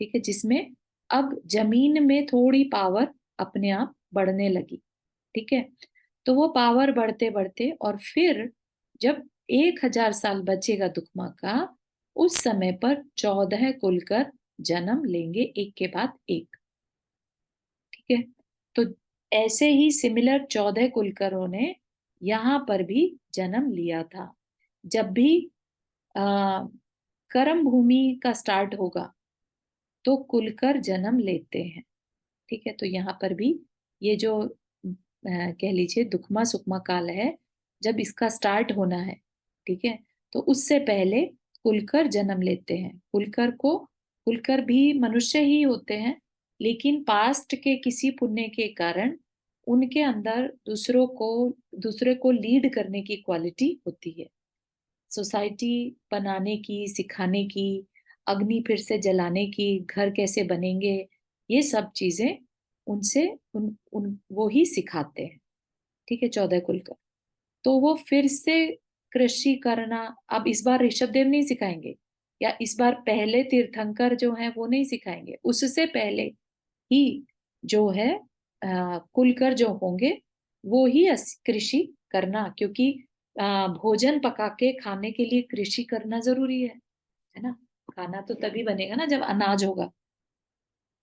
ठीक है, जिसमें अब जमीन में थोड़ी पावर अपने आप बढ़ने लगी। ठीक है, तो वो पावर बढ़ते बढ़ते, और फिर जब 1,000 साल बचेगा दुखमा का, उस समय पर 14 कुलकर जन्म लेंगे, एक के बाद एक। ठीक है, तो ऐसे ही सिमिलर 14 कुलकर्णों ने यहाँ पर भी जन्म लिया था। जब भी आ, कर्म भूमि का स्टार्ट होगा, तो कुलकर जन्म लेते हैं। ठीक है, तो यहाँ पर भी ये जो कह लीजिए दुखमा सुखमा काल है, जब इसका स्टार्ट होना है, ठीक है, तो उससे पहले कुलकर जन्म लेते हैं। कुलकर भी मनुष्य ही होते हैं, लेकिन पास्ट के किसी पुण्य के कारण उनके अंदर दूसरे को लीड करने की क्वालिटी होती है। सोसाइटी बनाने की, सिखाने की, अग्नि फिर से जलाने की, घर कैसे बनेंगे, ये सब चीजें उनसे उन उन वो ही सिखाते हैं। ठीक है, 14 कुल। तो वो फिर से कृषि करना, अब इस बार ऋषभदेव नहीं सिखाएंगे, या इस बार पहले तीर्थंकर जो है वो नहीं सिखाएंगे, उससे पहले ही जो है कुलकर जो होंगे वो ही कृषि करना, क्योंकि भोजन पका के खाने के लिए कृषि करना जरूरी है ना। खाना तो तभी बनेगा ना जब अनाज होगा।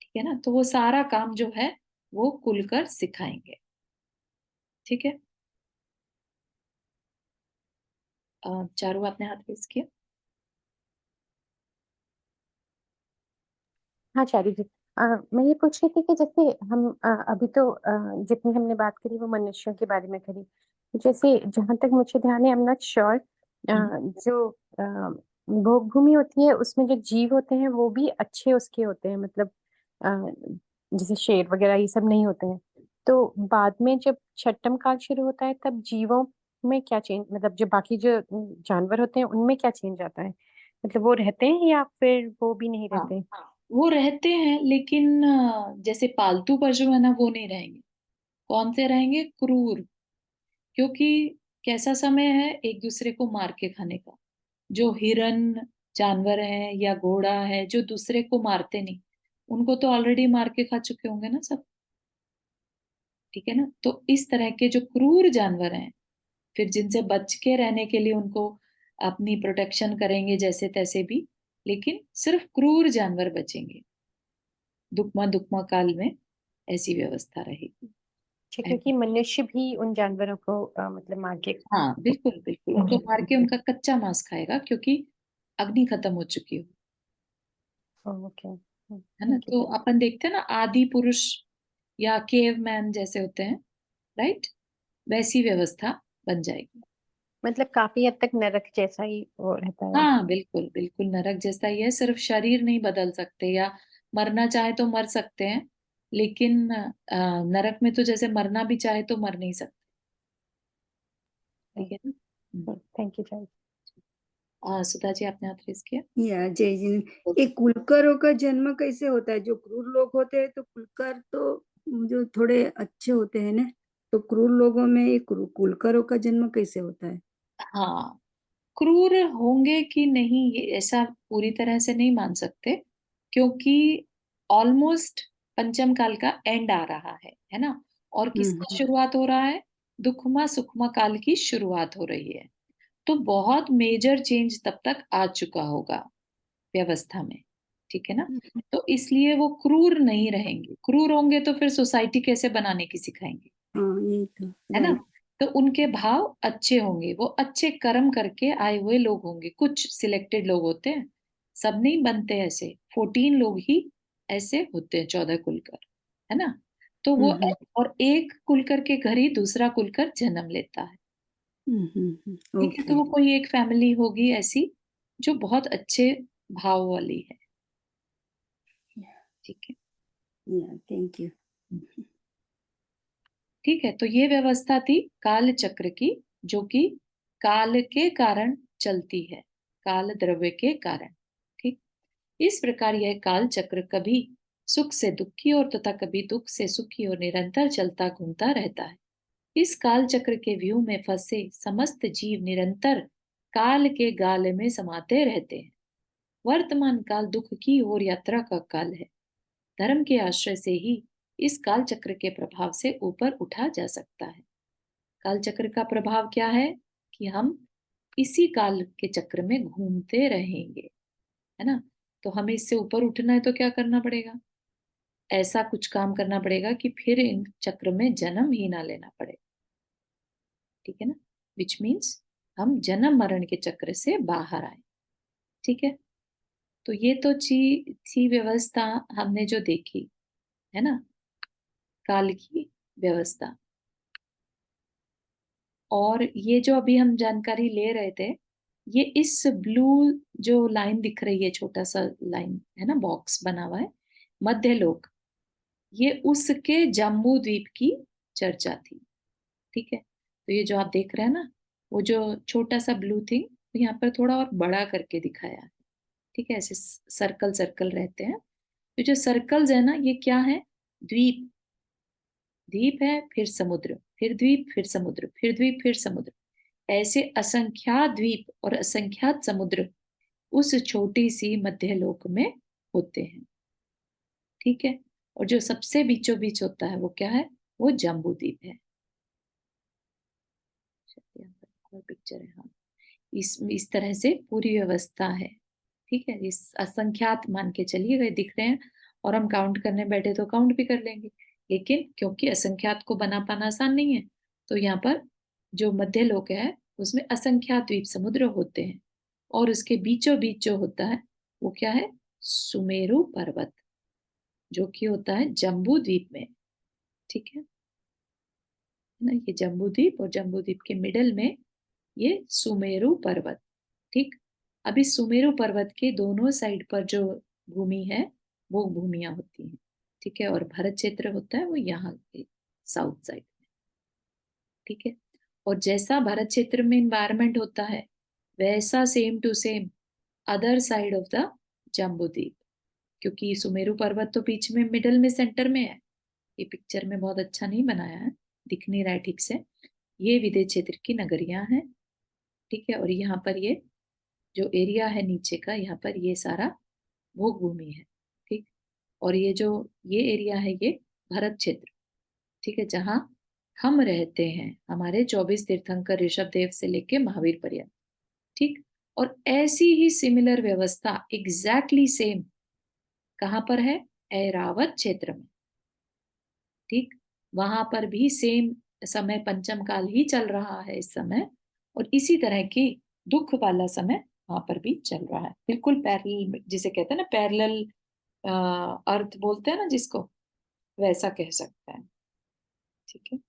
ठीक है ना, तो वो सारा काम जो है वो कुलकर सिखाएंगे। ठीक है। चारू, आपने हाथ रेस किया। हाँ चारू जी, मैं ये पूछ रही थी कि जैसे हम अभी तो जितनी हमने बात करी वो मनुष्यों के बारे में करी, जैसे जहां तक मुझे ध्यान है, आई एम नॉट श्योर, हम्म। जो भोग भूमि होती है उसमें जो जीव होते हैं वो भी अच्छे उसके होते हैं, मतलब अ, जैसे शेर वगैरह ये सब नहीं होते हैं। तो बाद में जब छठम काल शुरू होता है तब जीवों में क्या चेंज, मतलब जो बाकी जो जानवर होते हैं उनमें क्या चेंज आता है, मतलब वो रहते हैं या फिर वो भी नहीं हाँ, रहते? वो रहते हैं, लेकिन जैसे पालतू पशु है ना वो नहीं रहेंगे। कौन से रहेंगे? क्रूर। क्योंकि कैसा समय है एक दूसरे को मार के खाने का। जो हिरन जानवर है या घोड़ा है जो दूसरे को मारते नहीं, उनको तो ऑलरेडी मार के खा चुके होंगे ना सब। ठीक है ना, तो इस तरह के जो क्रूर जानवर हैं, फिर जिनसे बच के रहने के लिए उनको अपनी प्रोटेक्शन करेंगे जैसे तैसे भी, लेकिन सिर्फ क्रूर जानवर बचेंगे। दुखमा दुखमा काल में ऐसी व्यवस्था रहेगी। अच्छा, क्योंकि मनुष्य भी उन जानवरों को मतलब मार के। हाँ, बिल्कुल बिल्कुल, उनको मार के उनका कच्चा मांस खाएगा, क्योंकि अग्नि खत्म हो चुकी हो। ओके, है ना, थैंक तो यू। अपन देखते हैं ना, आदि पुरुष या केव मैन जैसे होते हैं, राइट, वैसी व्यवस्था बन जाएगी। मतलब काफी हद तक नरक जैसा ही वो रहता है। हाँ, बिल्कुल बिल्कुल नरक जैसा ही है, सिर्फ शरीर नहीं बदल सकते, या मरना चाहे तो मर सकते हैं, लेकिन नरक में तो जैसे मरना भी चाहे तो मर नहीं सकते। ठीक है ना। Thank you charge. Sudha ji, आपने हाथ रेस किया। या जय जी। ये कुलकरों का जन्म कैसे होता है? जो क्रूर लोग होते हैं तो कुलकर तो जो थोड़े अच्छे होते हैं ना, तो क्रूर लोगों में ये कुलकरों का जन्म कैसे होता है? हाँ, क्रूर होंगे कि नहीं ये ऐसा पूरी तरह से नहीं मान सकते, क्योंकि ऑलमोस्ट पंचम काल का एंड आ रहा है ना। और किसका हम्म शुरुआत हो रहा है? दुखमा सुखमा काल की शुरुआत हो रही है। तो बहुत मेजर चेंज तब तक आ चुका होगा व्यवस्था में। ठीक है ना, हम्म, तो इसलिए वो क्रूर नहीं रहेंगे। क्रूर होंगे तो फिर सोसाइटी कैसे बनाने की सिखाएंगे? हाँ ये तो है ना, राइट। तो उनके भाव अच्छे होंगे, वो अच्छे कर्म करके आए हुए लोग होंगे। कुछ सिलेक्टेड लोग होते हैं, सब नहीं बनते ऐसे। 14 लोग ही ऐसे होते हैं, 14 कुलकर। है ना, तो वो हम्म और एक कुलकर के घर ही दूसरा कुलकर जन्म लेता है। ठीक है, तो ओके। वो कोई एक फैमिली होगी ऐसी जो बहुत अच्छे भाव वाली है। ठीक है। या थैंक यू। ठीक है, तो ये व्यवस्था थी काल चक्र की, जो कि काल के कारण चलती है, काल द्रव्य के कारण। ठीक, इस प्रकार यह काल चक्र कभी सुख से दुखी और तथा कभी दुख से सुखी और निरंतर चलता घूमता रहता है। इस काल चक्र के व्यू में फंसे समस्त जीव निरंतर काल के गाल में समाते रहते हैं। वर्तमान काल दुख की ओर यात्रा का काल है। धर्म के आश्रय से ही इस काल चक्र के प्रभाव से ऊपर उठा जा सकता है। काल चक्र का प्रभाव क्या है? कि हम इसी काल के चक्र में घूमते रहेंगे। है ना, तो हमें इससे ऊपर उठना है तो क्या करना पड़ेगा? ऐसा कुछ काम करना पड़ेगा कि फिर इन चक्र में जन्म ही ना लेना पड़े। ठीक है ना, विच मीन्स हम जन्म मरण के चक्र से बाहर आए। ठीक है, तो ये तो थी व्यवस्था हमने जो देखी, है ना, काल की व्यवस्था। और ये जो अभी हम जानकारी ले रहे थे, ये इस ब्लू जो लाइन दिख रही है, छोटा सा लाइन है ना, बॉक्स बना हुआ है, मध्य लोक, ये उसके जम्बू द्वीप की चर्चा थी। ठीक है, तो ये जो आप देख रहे हैं ना, वो जो छोटा सा ब्लू थिंग, तो यहाँ पर थोड़ा और बड़ा करके दिखाया है, ठीक है, ऐसे सर्कल सर्कल रहते हैं। तो जो सर्कल्स है ना, ये क्या है, द्वीप, द्वीप है, फिर समुद्र, फिर द्वीप, फिर समुद्र, फिर द्वीप, फिर समुद्र, ऐसे असंख्यात द्वीप और असंख्यात समुद्र उस छोटी सी मध्यलोक में होते हैं, ठीक है। और जो सबसे बीचों बीच होता है वो क्या है, वो जम्बू द्वीप है। यहाँ पर पिक्चर है, हाँ, इस तरह से पूरी व्यवस्था है, ठीक है। इस असंख्यात मान के चलिए गए दिख रहे हैं, और हम काउंट करने बैठे तो काउंट भी कर लेंगे, लेकिन क्योंकि असंख्यात को बना पाना आसान नहीं है, तो यहाँ पर जो मध्य लोक है उसमें असंख्यात द्वीप समुद्र होते हैं, और उसके बीचों बीच जो होता है वो क्या है, सुमेरु पर्वत, जो कि होता है जम्बू द्वीप में, ठीक है ना। ये जम्बू द्वीप, और जम्बू द्वीप के मिडल में ये सुमेरु पर्वत, ठीक। अभी सुमेरु पर्वत के दोनों साइड पर जो भूमि है वो भूमियां होती हैं, ठीक है, और भरत क्षेत्र होता है वो यहाँ के साउथ साइड में, ठीक है। और जैसा भरत क्षेत्र में इन्वायरमेंट होता है वैसा same to same other side of the Jambu Dvipa, क्योंकि सुमेरु पर्वत तो बीच में मिडल में सेंटर में है। ये पिक्चर में बहुत अच्छा नहीं बनाया है, दिख नहीं रहा है ठीक से। ये विदेश क्षेत्र की नगरियां हैं, ठीक है, और यहाँ पर ये जो एरिया है नीचे का, यहाँ पर ये सारा भोग भूमि है, ठीक। और ये जो ये एरिया है ये भरत क्षेत्र, ठीक है, जहाँ हम रहते हैं, हमारे 24 तीर्थंकर ऋषभ देव से लेके महावीर पर्यंत, ठीक। और ऐसी ही सिमिलर व्यवस्था एग्जैक्टली सेम कहाँ पर है, ऐरावत क्षेत्र में, ठीक। वहां पर भी सेम समय पंचम काल ही चल रहा है इस समय, और इसी तरह की दुख वाला समय वहां पर भी चल रहा है, बिल्कुल पैरेलल, जिसे कहते हैं ना पैरेलल अर्थ बोलते हैं ना जिसको, वैसा कह सकते हैं, ठीक है।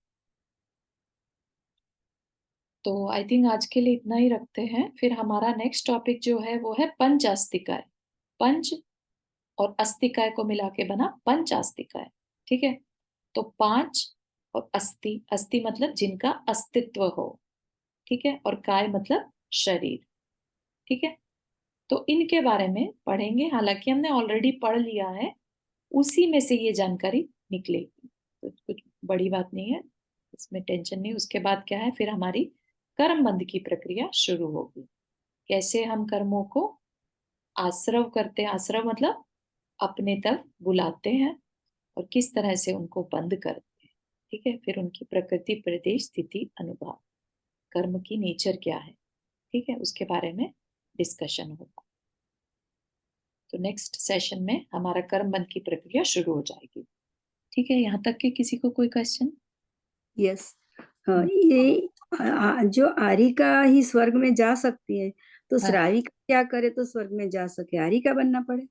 तो आई थिंक आज के लिए इतना ही रखते हैं, फिर हमारा नेक्स्ट टॉपिक जो है वो है पंच अस्तिकाय, पंच और अस्तिकाय को मिला के बना पंच अस्तिकाय, ठीक है। तो पांच और अस्थि, अस्थि मतलब जिनका अस्तित्व हो, ठीक है, और काय मतलब शरीर, ठीक है। तो इनके बारे में पढ़ेंगे, हालांकि हमने ऑलरेडी पढ़ लिया है, उसी में से ये जानकारी निकलेगी, तो कुछ बड़ी बात नहीं है, इसमें टेंशन नहीं। उसके बाद क्या है, फिर हमारी कर्म बंध की प्रक्रिया शुरू होगी, कैसे हम कर्मों को आश्रव करते हैं, आश्रव मतलब अपने तक बुलाते हैं, और किस तरह से उनको बंद करते हैं, ठीक है। फिर उनकी प्रकृति, प्रदेश, स्थिति, अनुभाव, कर्म की नेचर क्या है, ठीक है, उसके बारे में डिस्कशन होगा। तो नेक्स्ट सेशन में हमारा कर्म बंध की प्रक्रिया शुरू हो जाएगी, ठीक है। यहाँ तक कि किसी को कोई क्वेश्चन? यस, हाँ, ये जो आरिका ही स्वर्ग में जा सकती है, तो हाँ, श्राविका क्या करे तो स्वर्ग में जा सके, आरिका बनना पड़े?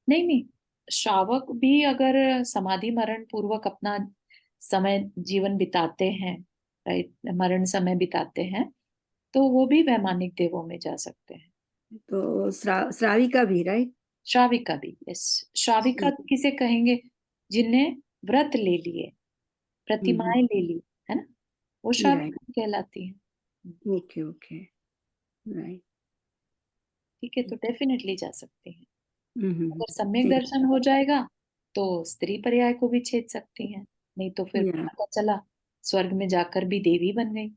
नहीं नहीं, श्रावक भी अगर समाधि मरण पूर्वक अपना समय जीवन बिताते हैं, राइट, मरण समय बिताते हैं, तो वो भी वैमानिक देवों में जा सकते हैं। तो श्राविका भी, राइट? श्राविका भी, यस। श्राविका तो किसे कहेंगे, जिनने व्रत ले लिए, प्रतिमाएं ले ली, है ना, वो राइट, श्राविका कहलाती है, ओके ओके, राइट। ठीक है। तो डेफिनेटली जा सकते हैं। हम्म, अगर सम्यक ठीक। दर्शन हो जाएगा तो स्त्री पर्याय को भी छेद सकती हैं, नहीं तो फिर या पता चला स्वर्ग में जाकर भी देवी बन गई,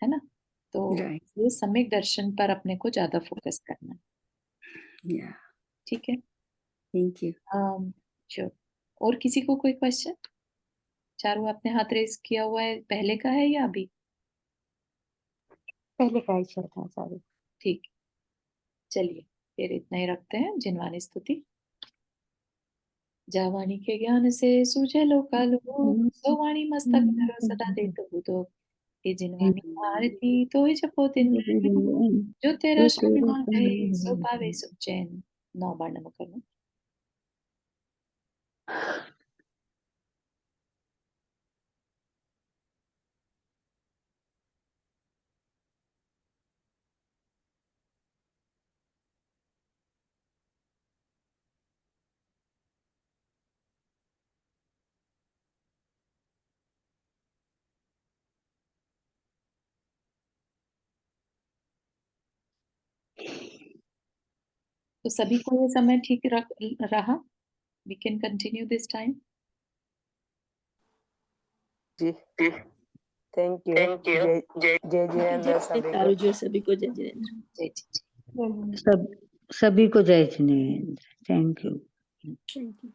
है ना। तो राइट, ये सम्यक दर्शन पर अपने को ज्यादा फोकस करना है, या ठीक है। Thank you. श्योर। और किसी को कोई क्वेश्चन? चारू, आपने हाथ रेस किया हुआ है, पहले का है या अभी? पहले का ही चलता है सारी। ठीक, चलिए फिर इतना ही रखते हैं। जिनवानी स्तुति। जावाणी के ज्ञान से सूझे लोकालो, सो वाणी मस्तक धरो सदा देत बुधो, ये जिनवानी आरती तो ही जपो दिन रात, जो तेरा शरण मान गए सो पावे सुख चैन। 9 बार नमक करना। सभी को ये समय ठीक रहा? We can continue this time. जी थैंक यू। जय जय जिनेंद्र सभी को। सभी को जय जिनेंद्र। जय जी। सभी को जय Jinendra. Thank you. Thank you.